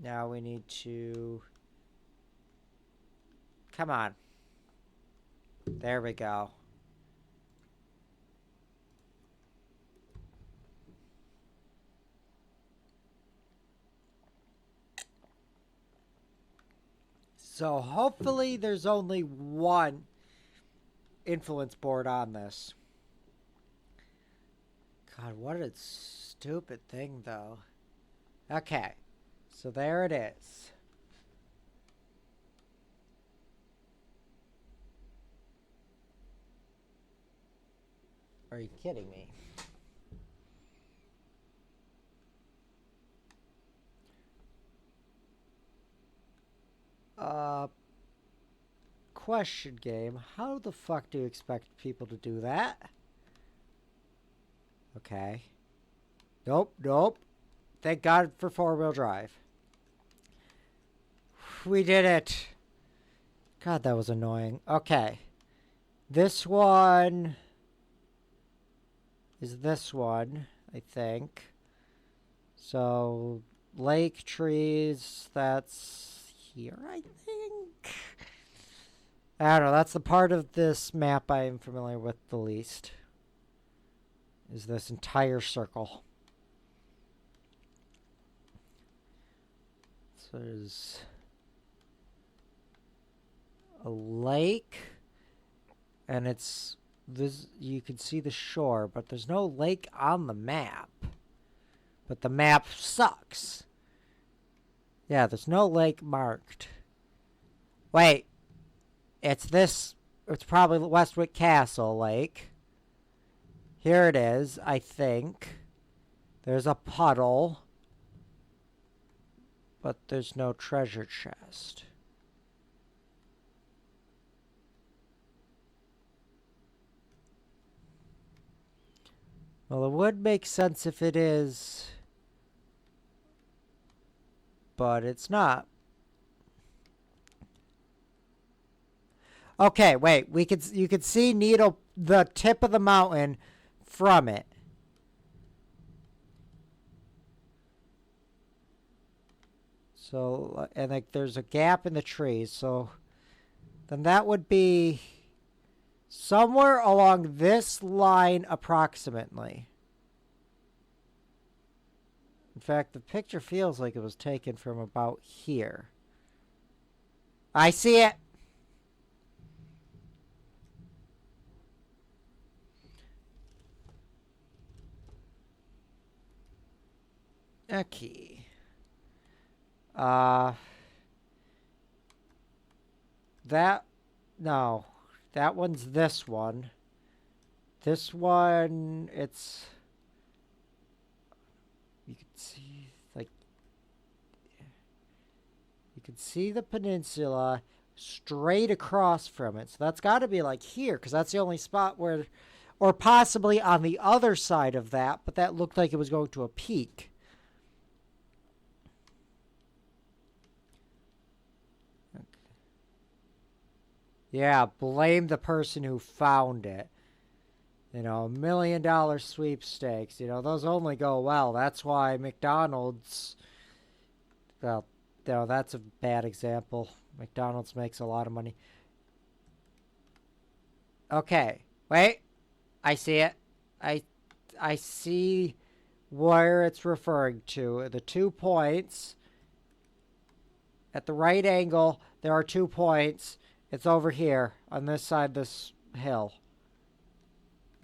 Now we need to... Come on. There we go. So hopefully there's only one. influence board on this. God, what a stupid thing, though. Okay, so there it is. Are you kidding me? Question game. How the fuck do you expect people to do that? Okay. Nope, nope. Thank God for four-wheel drive. We did it. God, that was annoying. Okay. This one is this one, I think. So, lake, trees, that's here, I think. I don't know, that's the part of this map I am familiar with the least. Is this entire circle. So there's a lake, and it's this. You can see the shore, but there's no lake on the map. But the map sucks. Yeah, there's no lake marked. Wait, it's this. It's probably Westwick Castle Lake. Here it is, I think. There's a puddle. But there's no treasure chest. Well, it would make sense if it is. But it's not. Okay, wait. You could see Needle, the tip of the mountain from it. So, and like there's a gap in the trees, so then that would be somewhere along this line approximately. In fact, the picture feels like it was taken from about here. I see it. Okay. No, that one's this one. This one, it's, you can see, like, you can see the peninsula straight across from it. So that's got to be like here, because that's the only spot where, or possibly on the other side of that, but that looked like it was going to a peak. Yeah, blame the person who found it. You know, $1 million sweepstakes. You know, those only go well. That's why McDonald's, well, you know, that's a bad example. McDonald's makes a lot of money. Okay, wait. I see it. I see where it's referring to. The 2 points. At the right angle, there are 2 points. It's over here on this side of this hill.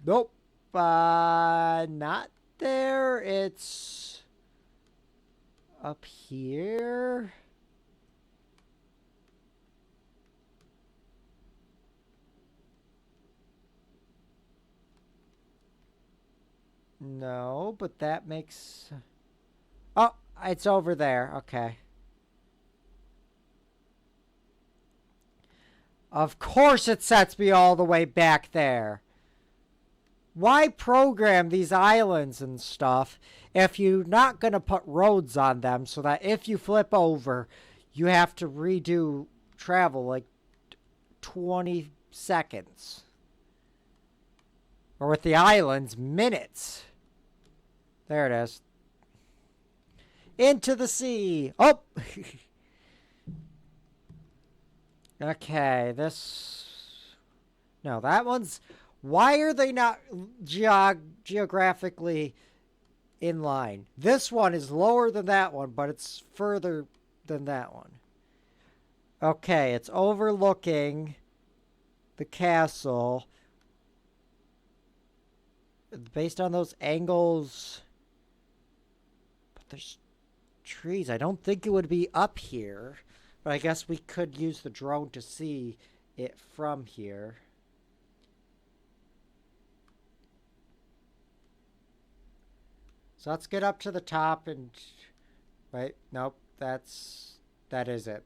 Nope. Not there. It's up here. No, but that makes... Oh, it's over there. Okay. Of course it sets me all the way back there. Why program these islands and stuff if you're not going to put roads on them so that if you flip over, you have to redo travel like 20 seconds? Or with the islands, minutes. There it is. Into the sea. Oh! Okay, this... No, that one's... Why are they not geographically in line? This one is lower than that one, but it's further than that one. Okay, it's overlooking the castle. Based on those angles. But there's trees. I don't think it would be up here. But I guess we could use the drone to see it from here. So let's get up to the top and... Wait, nope. That is it.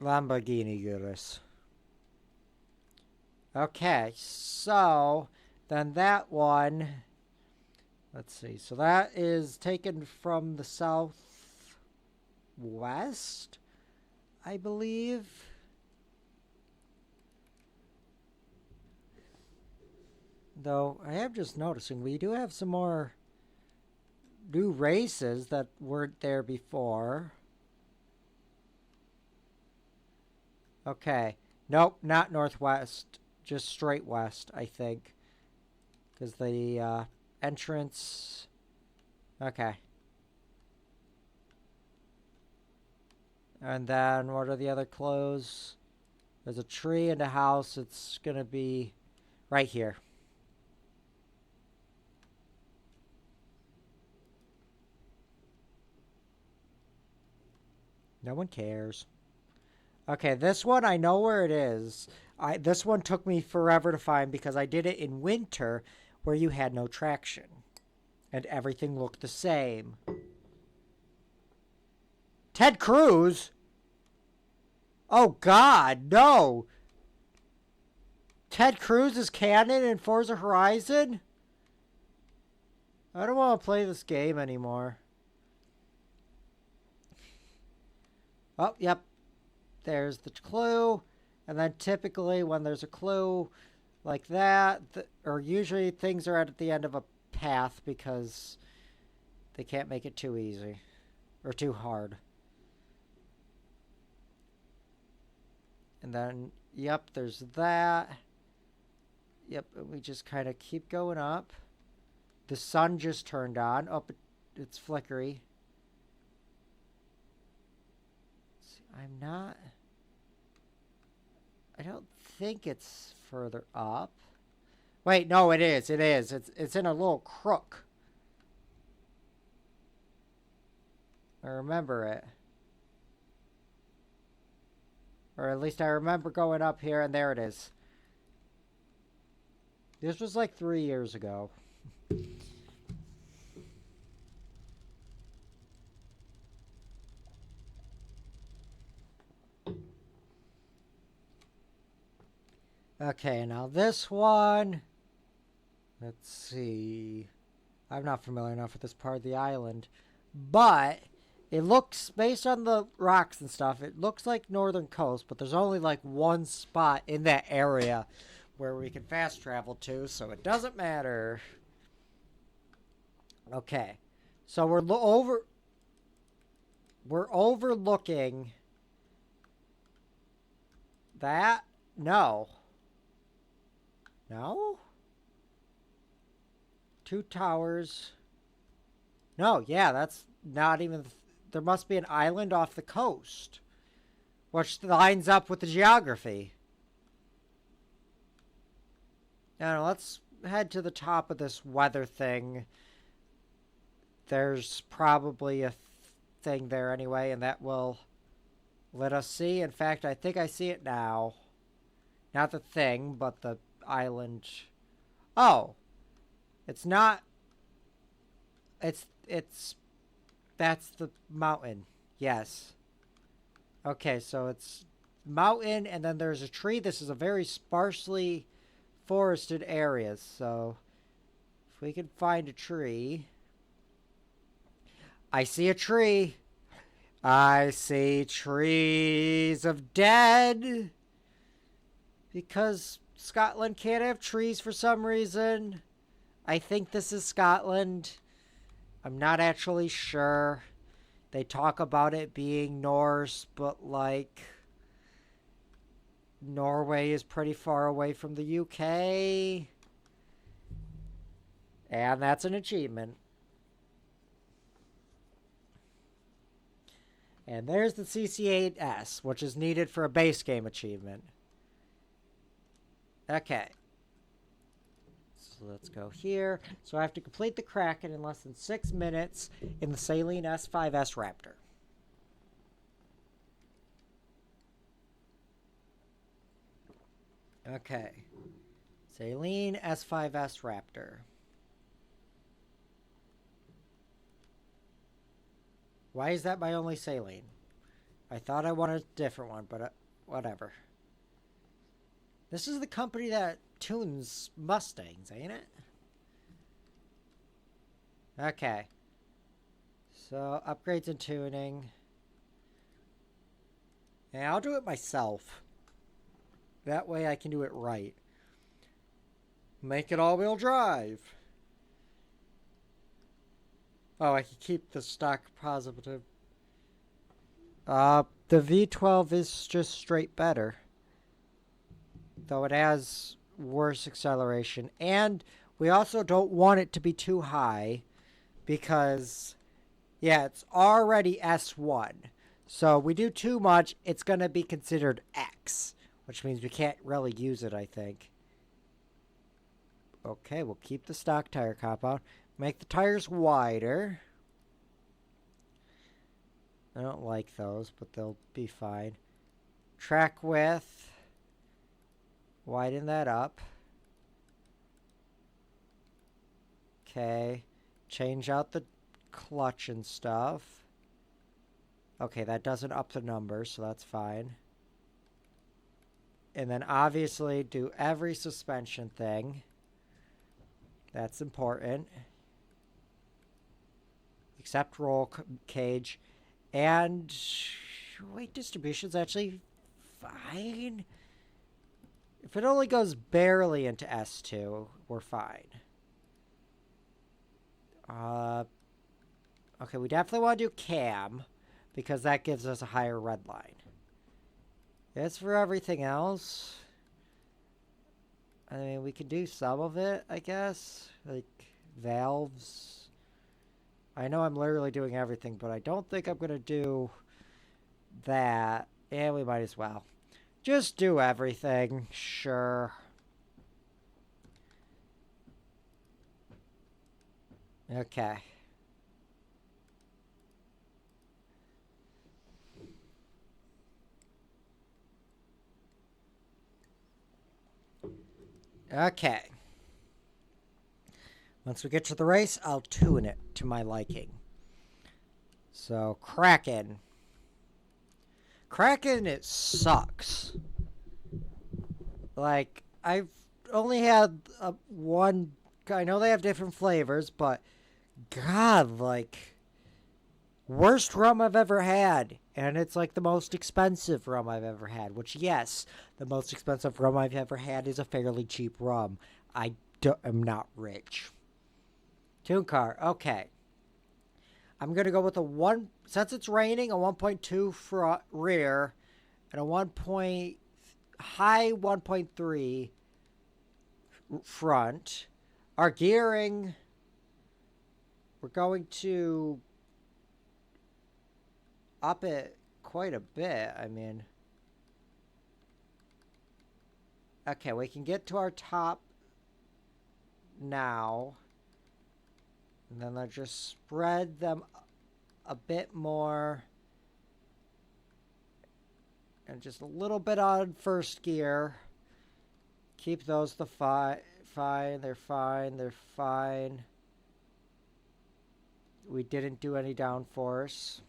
Lamborghini Gurus. Okay, so then that one, let's see. So that is taken from the southwest, I believe. Though I am just noticing we do have some more new races that weren't there before. Okay. Nope, not northwest. Just straight west, I think. Because the entrance... Okay. And then what are the other clues? There's a tree and a house. It's going to be right here. No one cares. Okay, this one, I know where it is. This one took me forever to find because I did it in winter where you had no traction. And everything looked the same. Ted Cruz? Oh, God, no. Ted Cruz is canon in Forza Horizon? I don't want to play this game anymore. Oh, yep. There's the clue. And then typically when there's a clue like that, or usually things are at the end of a path because they can't make it too easy or too hard. And then, yep, there's that. Yep, and we just kind of keep going up. The sun just turned on. Oh, it's flickery. See, I don't think it's further up. Wait, no, it is. It is. It's in a little crook. I remember it. Or at least I remember going up here, and there it is. This was like 3 years ago. Okay, now this one. Let's see. I'm not familiar enough with this part of the island. But it looks, based on the rocks and stuff, it looks like northern coast, but there's only like one spot in that area where we can fast travel to, so it doesn't matter. Okay. So we're overlooking that? No. No? Two towers. No, yeah, that's not even... There must be an island off the coast, which lines up with the geography. Now, let's head to the top of this weather thing. There's probably a thing there anyway, and that will let us see. In fact, I think I see it now. Not the thing, but the island. Oh. It's not... It's... That's the mountain. Yes. Okay, so it's mountain, and then there's a tree. This is a very sparsely forested area, so if we can find a tree... I see a tree. I see trees of dead. Because Scotland can't have trees for some reason. I think this is Scotland. I'm not actually sure. They talk about it being Norse, but like... Norway is pretty far away from the UK. And that's an achievement. And there's the CC8S, which is needed for a base game achievement. Okay. So let's go here. So I have to complete the Kraken in less than 6 minutes in the Saline S5S Raptor. Okay. Saline S5S Raptor. Why is that my only saline? I thought I wanted a different one, but whatever. This is the company that tunes Mustangs, ain't it? Okay. So, upgrades and tuning. And I'll do it myself. That way I can do it right. Make it all-wheel drive. Oh, I can keep the stock positive. The V12 is just straight better. Though it has worse acceleration. And we also don't want it to be too high. Because, yeah, it's already S1. So we do too much, it's going to be considered X. Which means we can't really use it, I think. Okay, we'll keep the stock tire compound. Make the tires wider. I don't like those, but they'll be fine. Track width. Widen that up. Okay. Change out the clutch and stuff. Okay, that doesn't up the numbers, so that's fine. And then obviously do every suspension thing. That's important. Except roll cage. And weight distribution's actually fine. If it only goes barely into S2, we're fine. Okay, we definitely want to do cam because that gives us a higher red line. As for everything else, I mean, we could do some of it, I guess. Like valves. I know I'm literally doing everything, but I don't think I'm going to do that. And we might as well. Just do everything. Sure. Okay. Okay. Once we get to the race, I'll tune it to my liking. So, Kraken. Kraken, it sucks. Like, I've only had one... I know they have different flavors, but... God, like... Worst rum I've ever had. And it's like the most expensive rum I've ever had. Which, yes, the most expensive rum I've ever had is a fairly cheap rum. I am not rich. Tune car. Okay. I'm going to go with a 1... Since it's raining, a 1.2 front, rear. And a 1. High 1.3 front. Our gearing... We're going to... up it quite a bit. I mean... Okay, we can get to our top now. And then I'll just spread them a bit more. And just a little bit on first gear. Keep those the fine. They're fine. They're fine. We didn't do any downforce.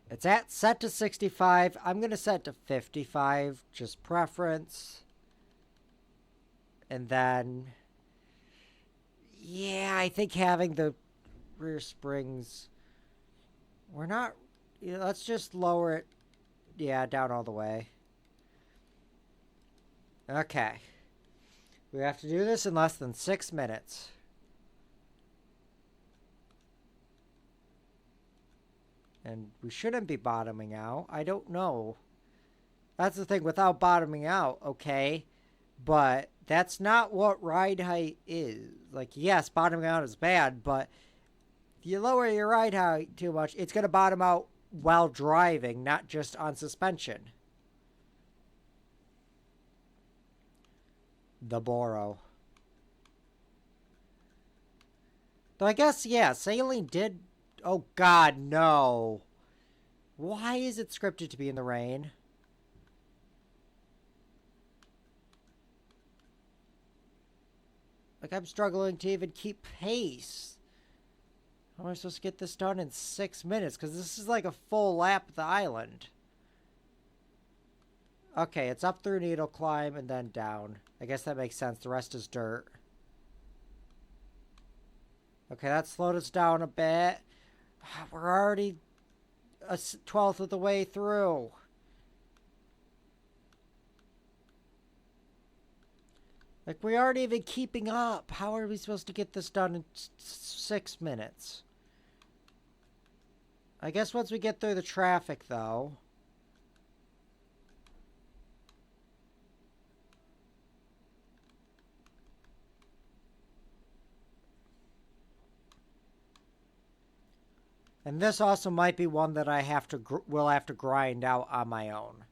It's set to 65. I'm going to set to 55. Just preference. And then... Yeah, I think having the rear springs... We're not... let's just lower it. Yeah, down all the way. Okay. We have to do this in less than 6 minutes. And we shouldn't be bottoming out. I don't know. That's the thing, without bottoming out, okay? But that's not what ride height is. Like, yes, bottoming out is bad, but if you lower your ride height too much, it's going to bottom out while driving, not just on suspension. The Boro. Though I guess, yeah, Saline did... Oh, God, no. Why is it scripted to be in the rain? Like, I'm struggling to even keep pace. How am I supposed to get this done in 6 minutes? Because this is like a full lap of the island. Okay, it's up through Needle Climb and then down. I guess that makes sense. The rest is dirt. Okay, that slowed us down a bit. We're already a 12th of the way through. Like, we aren't even keeping up. How are we supposed to get this done in 6 minutes? I guess once we get through the traffic, though. And this also might be one that I will have to grind out on my own.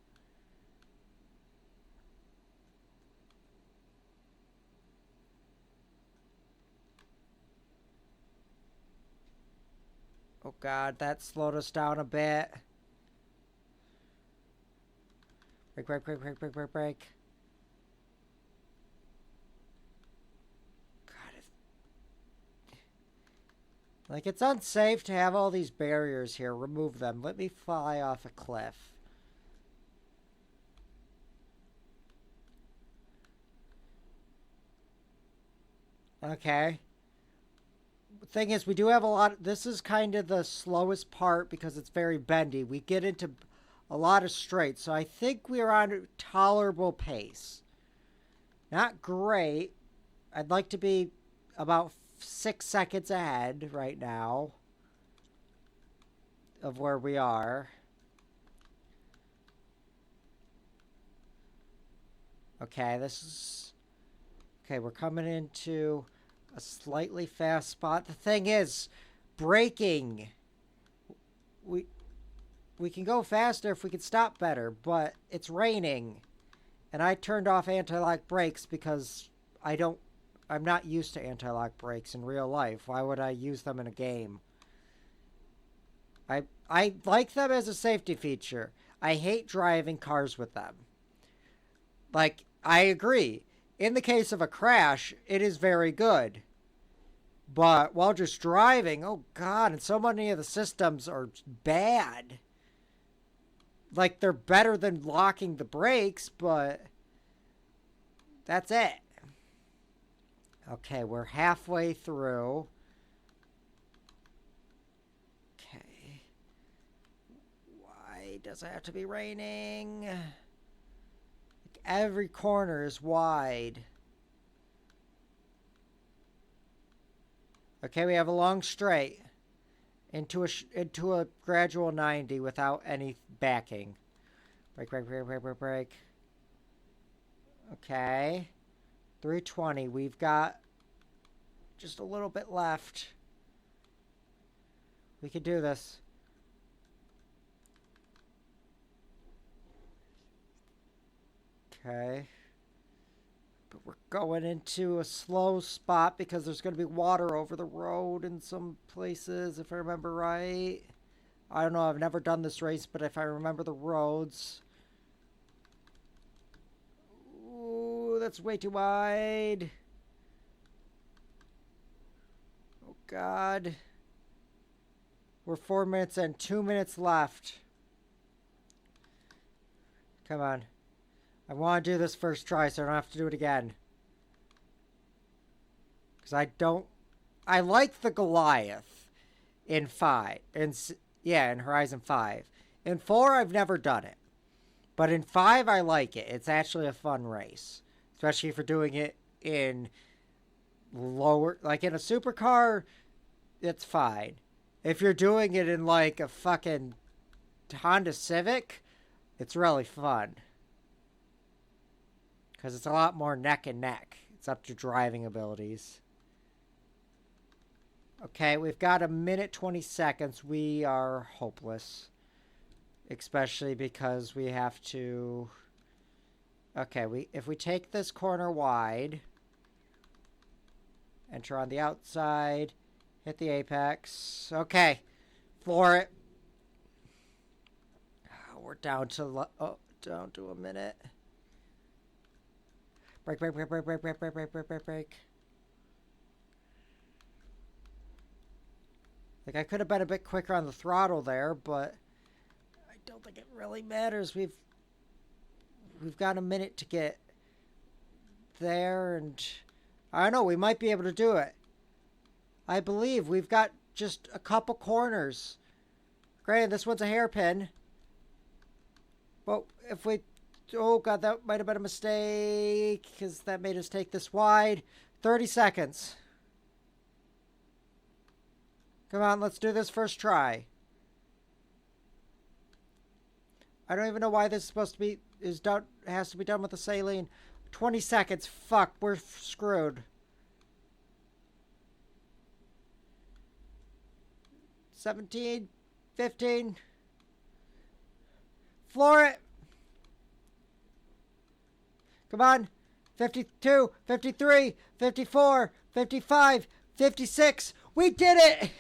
Oh God, that slowed us down a bit. Brake, brake, brake, brake, brake, brake, brake. God, like, it's unsafe to have all these barriers here. Remove them. Let me fly off a cliff. Okay. Thing is, we do have a lot. This is kind of the slowest part because it's very bendy. We get into a lot of straights, so I think we're on a tolerable pace. Not great. I'd like to be about 6 seconds ahead right now of where we are. Okay, this is... Okay, we're coming into a slightly fast spot. The thing is, braking. We can go faster if we could stop better, but it's raining. And I turned off anti-lock brakes because I'm not used to anti-lock brakes in real life. Why would I use them in a game? I like them as a safety feature. I hate driving cars with them. Like, I agree. In the case of a crash, it is very good. But while just driving, oh God, and so many of the systems are bad. Like, they're better than locking the brakes, but that's it. Okay, we're halfway through. Okay. Why does it have to be raining? Like, every corner is wide. Okay, we have a long straight into a gradual 90 without any backing. Brake, brake, brake, brake, brake, brake. Okay. 320. We've got just a little bit left. We can do this. Okay. But we're going into a slow spot because there's going to be water over the road in some places, if I remember right. I don't know. I've never done this race, but if I remember the roads. Ooh, that's way too wide. Oh, God. We're 4 minutes in. 2 minutes left. Come on. I want to do this first try so I don't have to do it again. Because I like the Goliath in 5. In Horizon 5. In 4, I've never done it. But in 5, I like it. It's actually a fun race. Especially for doing it in lower... Like in a supercar, it's fine. If you're doing it in like a fucking Honda Civic, it's really fun. Because it's a lot more neck and neck. It's up to driving abilities. Okay, we've got a minute 20 seconds. We are hopeless. Especially because we have to... Okay, if we take this corner wide, enter on the outside, hit the apex. Okay, floor it. We're down to a minute. Brake. Like, I could have been a bit quicker on the throttle there, but I don't think it really matters. We've got a minute to get there, and I don't know, we might be able to do it. I believe we've got just a couple corners. Granted, this one's a hairpin. But if we... Oh, God, that might have been a mistake, because that made us take this wide. 30 seconds. Come on, let's do this first try. I don't even know why this is supposed to be... has to be done with the saline. 20 seconds. Fuck, we're screwed. 17, 15. Floor it. Come on. 52, 53, 54, 55, 56. We did it!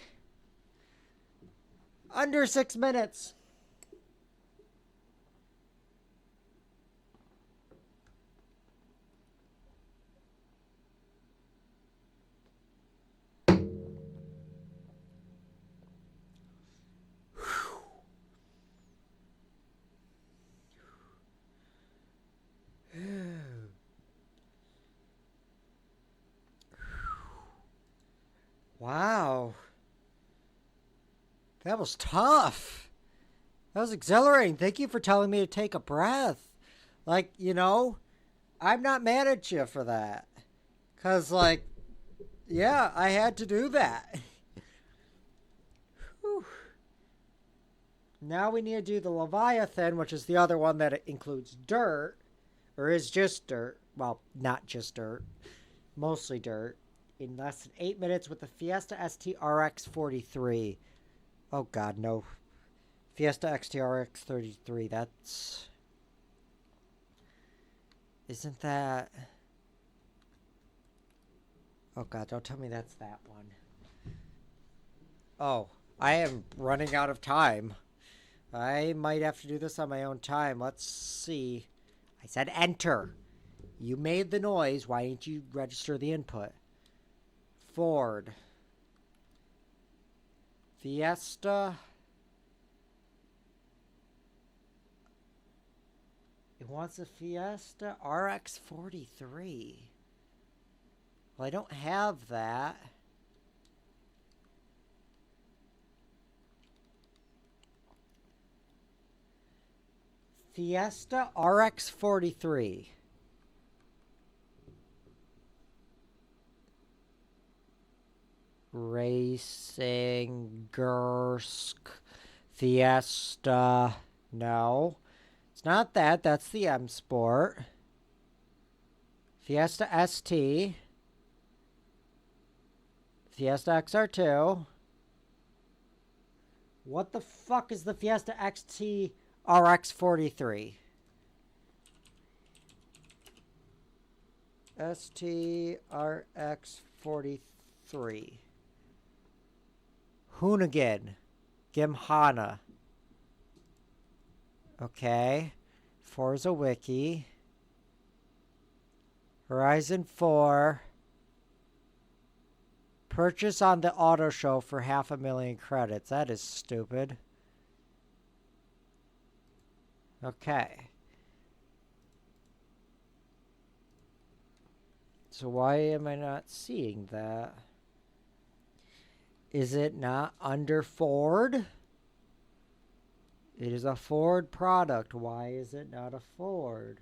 Under 6 minutes. Wow. That was tough. That was exhilarating. Thank you for telling me to take a breath. Like, you know, I'm not mad at you for that. Because, like, yeah, I had to do that. Whew. Now we need to do the Leviathan, which is the other one that includes dirt. Or is just dirt. Well, not just dirt. Mostly dirt. In less than 8 minutes with the Fiesta ST RX 43. Oh, God, no. Fiesta XTRX 33, that's... Isn't that... Oh, God, don't tell me that's that one. Oh, I am running out of time. I might have to do this on my own time. Let's see. I said enter. You made the noise. Why didn't you register the input? Ford. Fiesta. It wants a Fiesta RX 43. Well, I don't have that. Fiesta RX 43. Racing Gursk Fiesta. No. It's not that. That's the M Sport. Fiesta ST. Fiesta XR2. What the fuck is the Fiesta XT RX 43? STRX 43. Hoonigan. Gimhana. Okay. Forza Wiki. Horizon 4. Purchase on the auto show for 500,000 credits. That is stupid. Okay. So why am I not seeing that? Is it not under Ford? It is a Ford product. Why is it not a Ford?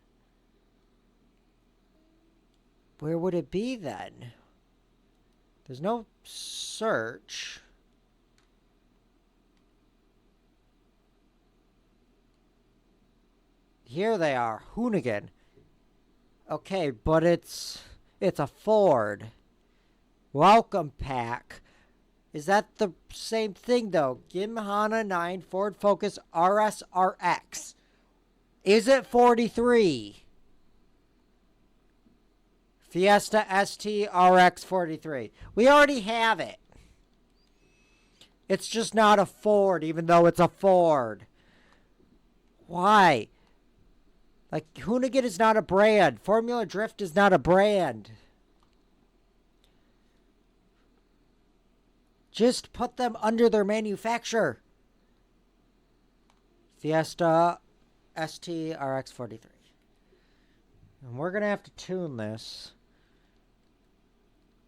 Where would it be then? There's no search. Here they are. Hoonigan. Okay, but it's a Ford. Welcome pack. Is that the same thing though? Gimhana 9 Ford Focus RS RX. Is it 43? Fiesta ST RX 43. We already have it. It's just not a Ford, even though it's a Ford. Why? Like, Hoonigan is not a brand. Formula Drift is not a brand. Just put them under their manufacturer. Fiesta ST RX 43. And we're going to have to tune this.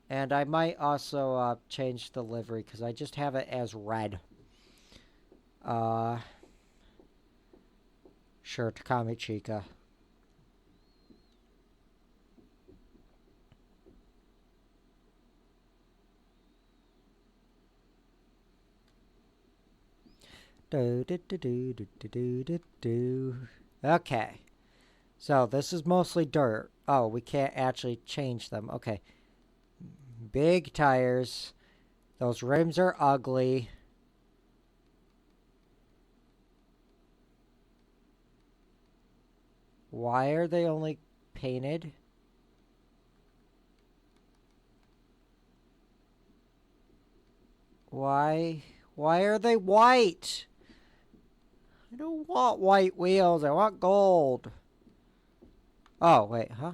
And I might also change the livery because I just have it as red. Sure, Takami Chica. Okay. So this is mostly dirt. Oh, we can't actually change them. Okay. Big tires. Those rims are ugly. Why are they only painted? Why are they white? I don't want white wheels. I want gold. Oh, wait, huh?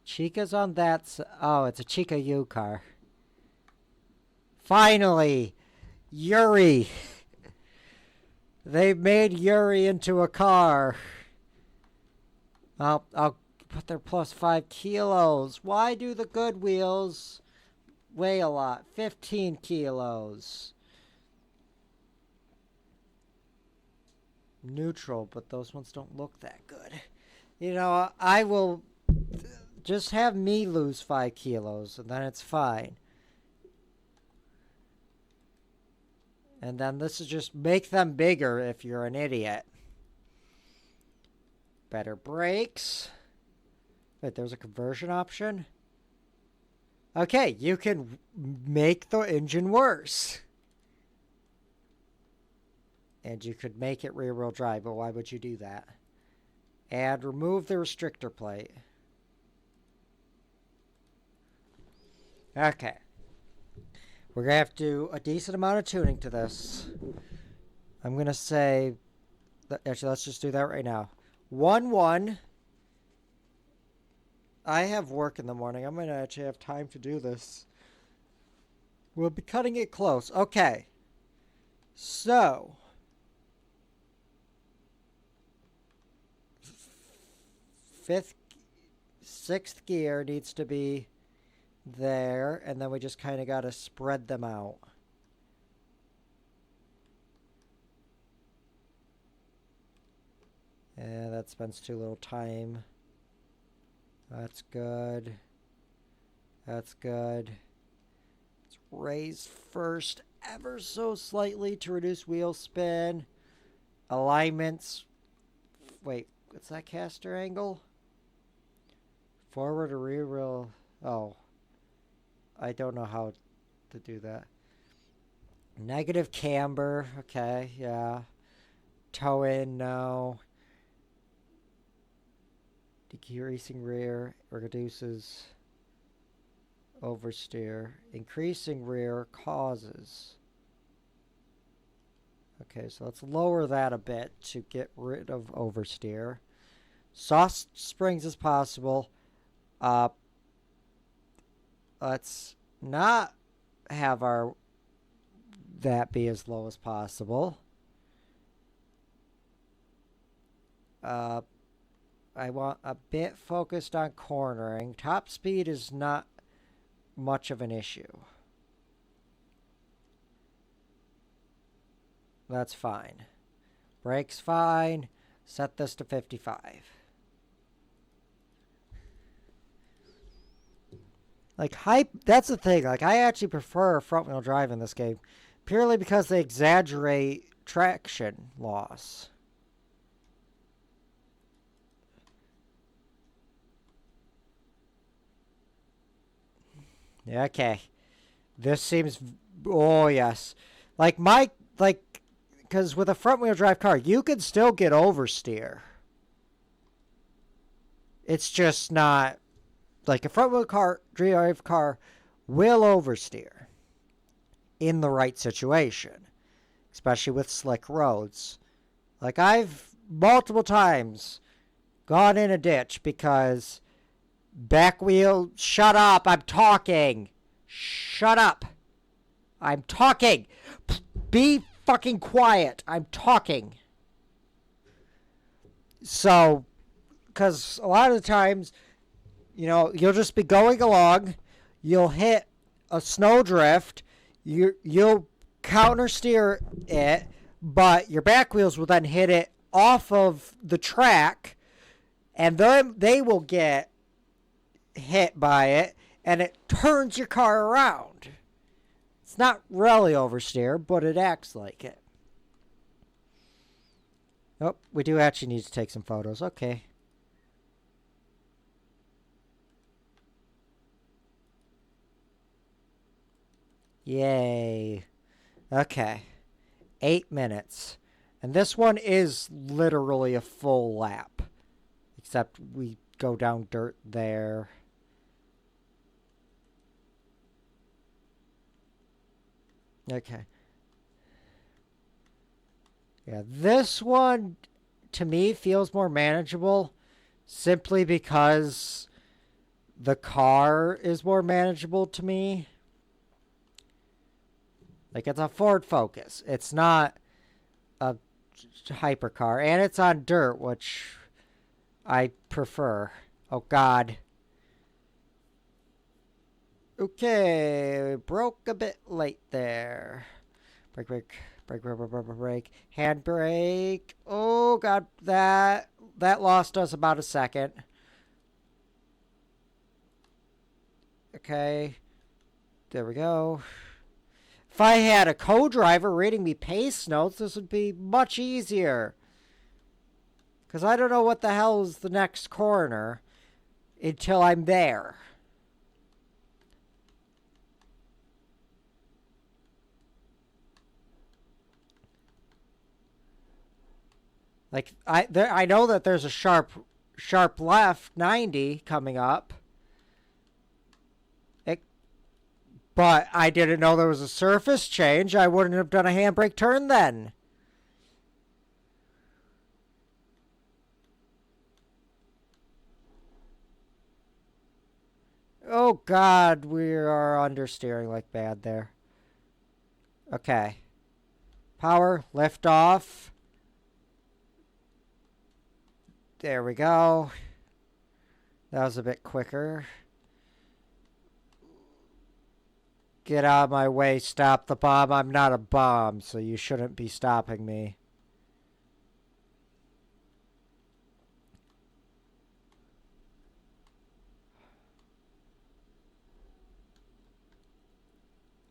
Chica's on that. Oh, it's a Chica U car. Finally! Yuri! They've made Yuri into a car. I'll put their plus 5 kilos. Why do the good wheels weigh a lot? 15 kilos. Neutral, but those ones don't look that good. You know, I will just have me lose 5 kilos, and then it's fine. And then this is just make them bigger if you're an idiot. Better brakes. Wait, there's a conversion option? Okay, you can make the engine worse. And you could make it rear-wheel drive, but why would you do that? And remove the restrictor plate. Okay. We're going to have to do a decent amount of tuning to this. I'm going to say... Actually, let's just do that right now. 1-1. I have work in the morning. I'm going to actually have time to do this. We'll be cutting it close. Okay. So... sixth gear needs to be there, and then we just kind of got to spread them out. And that spends too little time. That's good. That's good. Let's raise first ever so slightly to reduce wheel spin. Alignments. Wait, what's that caster angle? Forward or rear wheel. Oh. I don't know how to do that. Negative camber. Okay, yeah. Toe in, no. Decreasing rear reduces oversteer. Increasing rear causes. Okay, so let's lower that a bit to get rid of oversteer. Soft springs as possible. Let's not have that be as low as possible. I want a bit focused on cornering. Top speed is not much of an issue. That's fine. Brakes fine. Set this to 55. Like, that's the thing. Like, I actually prefer front-wheel drive in this game. Purely because they exaggerate traction loss. Okay. This seems... Oh, yes. Like, because with a front-wheel drive car, you can still get oversteer. It's just not... Like, a front-wheel drive car will oversteer in the right situation, especially with slick roads. Like, I've multiple times gone in a ditch because back wheel... Shut up, I'm talking! Shut up! I'm talking! Be fucking quiet! I'm talking! So, because a lot of the times, you know, you'll just be going along, you'll hit a snowdrift, you'll counter steer it, but your back wheels will then hit it off of the track, and then they will get hit by it, and it turns your car around. It's not really oversteer, but it acts like it. Oh, we do actually need to take some photos. Okay. Yay. Okay. 8 minutes. And this one is literally a full lap. Except we go down dirt there. Okay. Yeah, this one, to me, feels more manageable simply because the car is more manageable to me. Like, it's a Ford Focus. It's not a hypercar. And it's on dirt, which I prefer. Oh, God. Okay, broke a bit late there. Brake. Handbrake. Oh, God, that lost us about a second. Okay. There we go. If I had a co-driver reading me pace notes, this would be much easier. Because I don't know what the hell is the next corner until I'm there. Like, I know that there's a sharp left 90 coming up. But I didn't know there was a surface change. I wouldn't have done a handbrake turn then. Oh, God, we are understeering like bad there. Okay. Power, lift off. There we go. That was a bit quicker. Get out of my way, stop the bomb. I'm not a bomb, so you shouldn't be stopping me.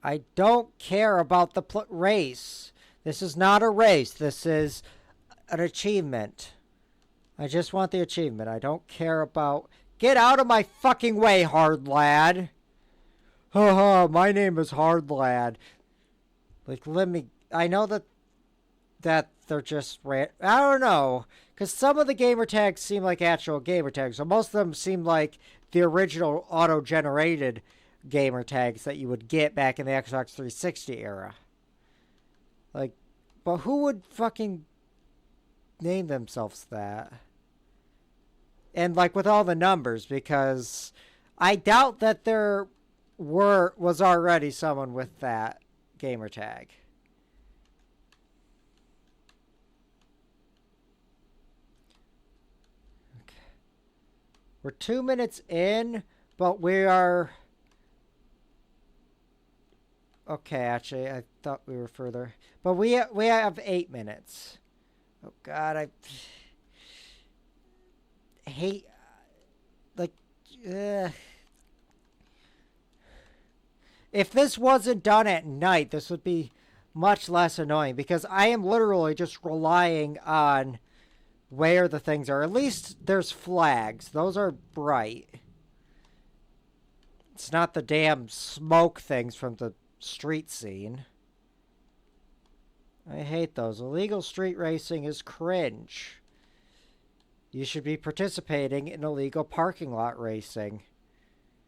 I don't care about the race. This is not a race. This is an achievement. I just want the achievement. I don't care about... Get out of my fucking way, hard lad. Haha, my name is Hard Lad. Like, let me... I know that they're just... I don't know. Because some of the gamer tags seem like actual gamer tags. So most of them seem like the original auto-generated gamer tags that you would get back in the Xbox 360 era. Like, but who would fucking name themselves that? And, like, with all the numbers, because I doubt that there was already someone with that gamer tag. Okay. We're 2 minutes in, but we are... Okay, actually, I thought we were further. But we have 8 minutes. Oh, God, I hate... Like... If this wasn't done at night, this would be much less annoying because I am literally just relying on where the things are. At least there's flags. Those are bright. It's not the damn smoke things from the street scene. I hate those. Illegal street racing is cringe. You should be participating in illegal parking lot racing.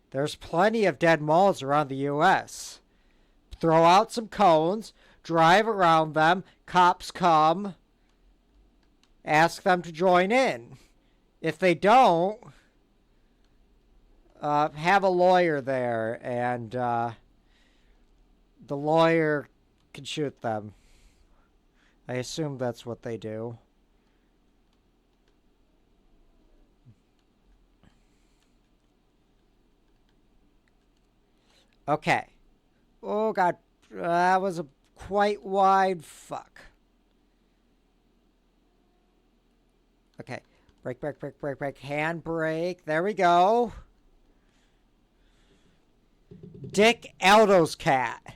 There's plenty of dead malls around the U.S. Throw out some cones, drive around them, cops come, ask them to join in. If they don't, have a lawyer there, and the lawyer can shoot them. I assume that's what they do. Okay. Oh, God. That was a quite wide fuck. Okay. Brake, brake, brake, brake, brake. Hand brake. There we go. Dick Aldo's cat.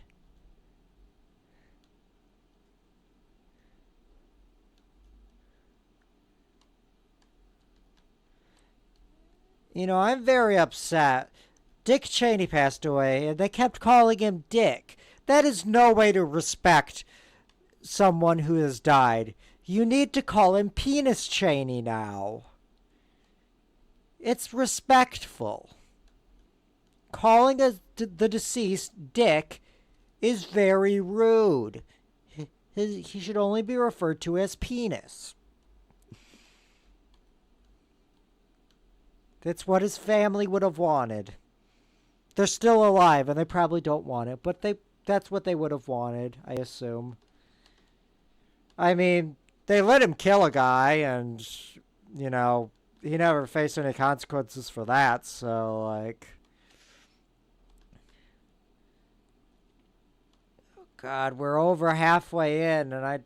You know, I'm very upset. Dick Cheney passed away, and they kept calling him Dick. That is no way to respect someone who has died. You need to call him Penis Cheney now. It's respectful. Calling the deceased Dick is very rude. He should only be referred to as Penis. That's what his family would have wanted. They're still alive, and they probably don't want it, but that's what they would have wanted, I assume. I mean, they let him kill a guy, and, you know, he never faced any consequences for that, so, like... God, we're over halfway in, and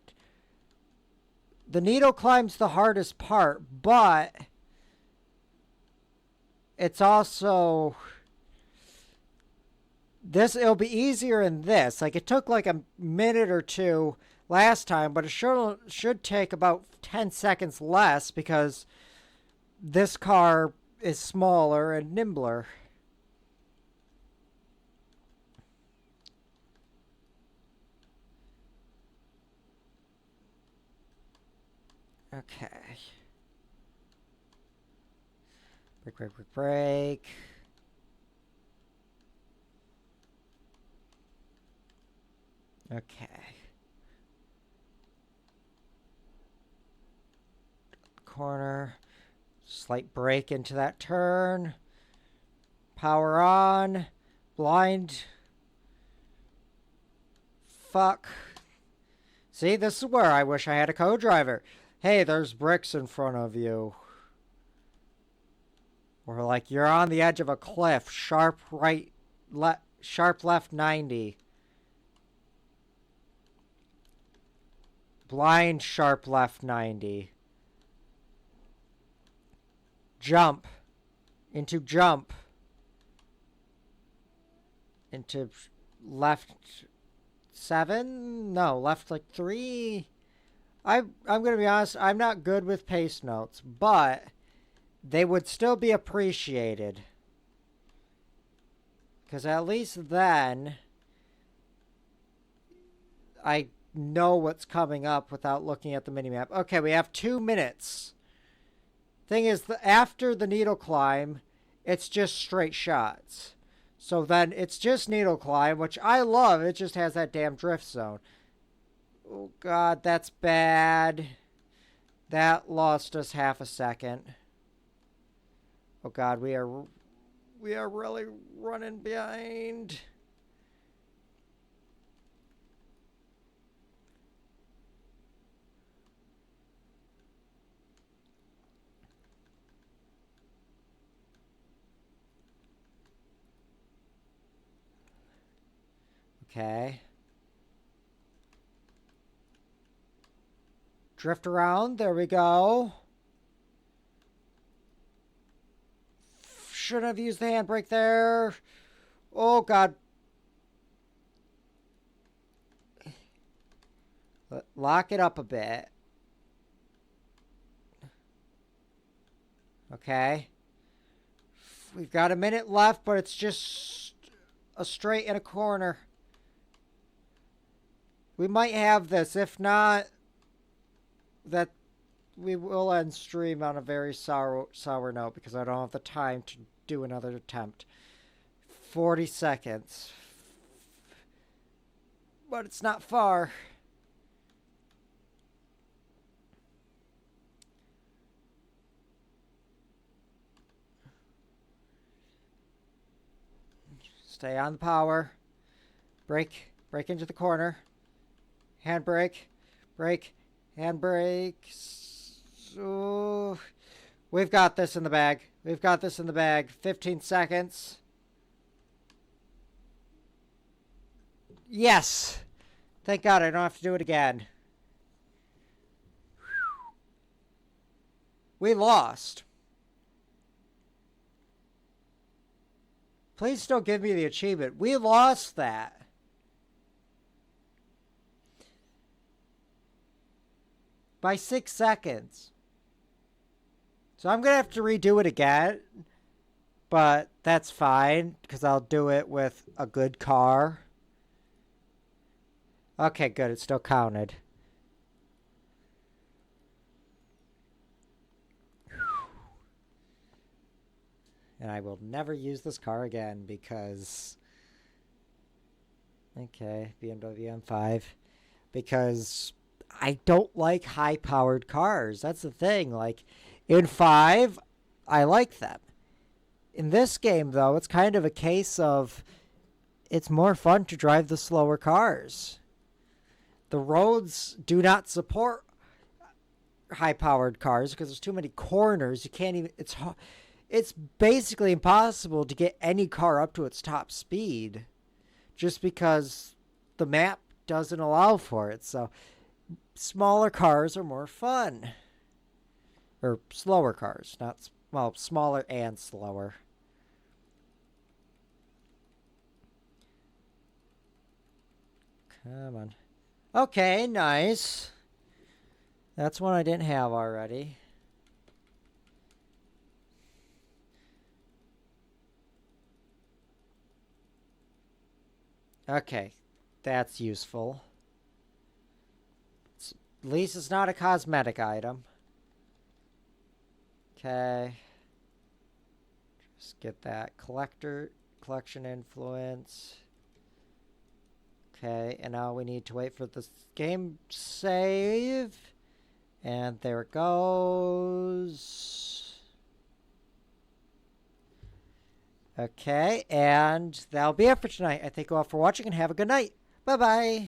the needle climb's the hardest part, but... It's also... It'll be easier in this. Like, it took like a minute or two last time, but it should take about 10 seconds less because this car is smaller and nimbler. Okay. Brake, brake, brake, brake. Okay. Corner. Slight brake into that turn. Power on. Blind. Fuck. See, this is where I wish I had a co-driver. Hey, there's bricks in front of you. Or like you're on the edge of a cliff. Sharp right, sharp left 90. Blind sharp left 90. Jump. Into jump. Into left 7? No, left like 3. I'm going to be honest, I'm not good with pace notes, but they would still be appreciated. Because at least then I know what's coming up without looking at the minimap. Okay, we have 2 minutes. Thing is, after the needle climb, it's just straight shots. So then it's just needle climb, which I love. It just has that damn drift zone. Oh, God, that's bad. That lost us half a second. Oh, God, we are really running behind. Okay. Drift around. There we go. Shouldn't have used the handbrake there. Oh, God. Lock it up a bit. Okay. We've got a minute left, but it's just a straight and a corner. We might have this. If not, that we will end stream on a very sour note because I don't have the time to do another attempt. 40 seconds. But it's not far. Stay on the power. Brake into the corner. Handbrake. Brake. Handbrake. Ooh. We've got this in the bag. 15 seconds. Yes. Thank God I don't have to do it again. We lost. Please don't give me the achievement. We lost that. By 6 seconds. So I'm going to have to redo it again. But that's fine because I'll do it with a good car. Okay, good. It still counted. And I will never use this car again because... Okay, BMW M5. Because I don't like high-powered cars. That's the thing. Like, in 5, I like them. In this game, though, it's kind of a case of... It's more fun to drive the slower cars. The roads do not support high-powered cars because there's too many corners. You can't even... It's basically impossible to get any car up to its top speed just because the map doesn't allow for it. So smaller cars are more fun. Or slower cars, not... Well, smaller and slower. Come on. Okay, nice. That's one I didn't have already. Okay, that's useful. At least it's not a cosmetic item. Okay. Just get that collection influence. Okay, and now we need to wait for this game save. And there it goes. Okay, and that'll be it for tonight. I thank you all for watching and have a good night. Bye-bye.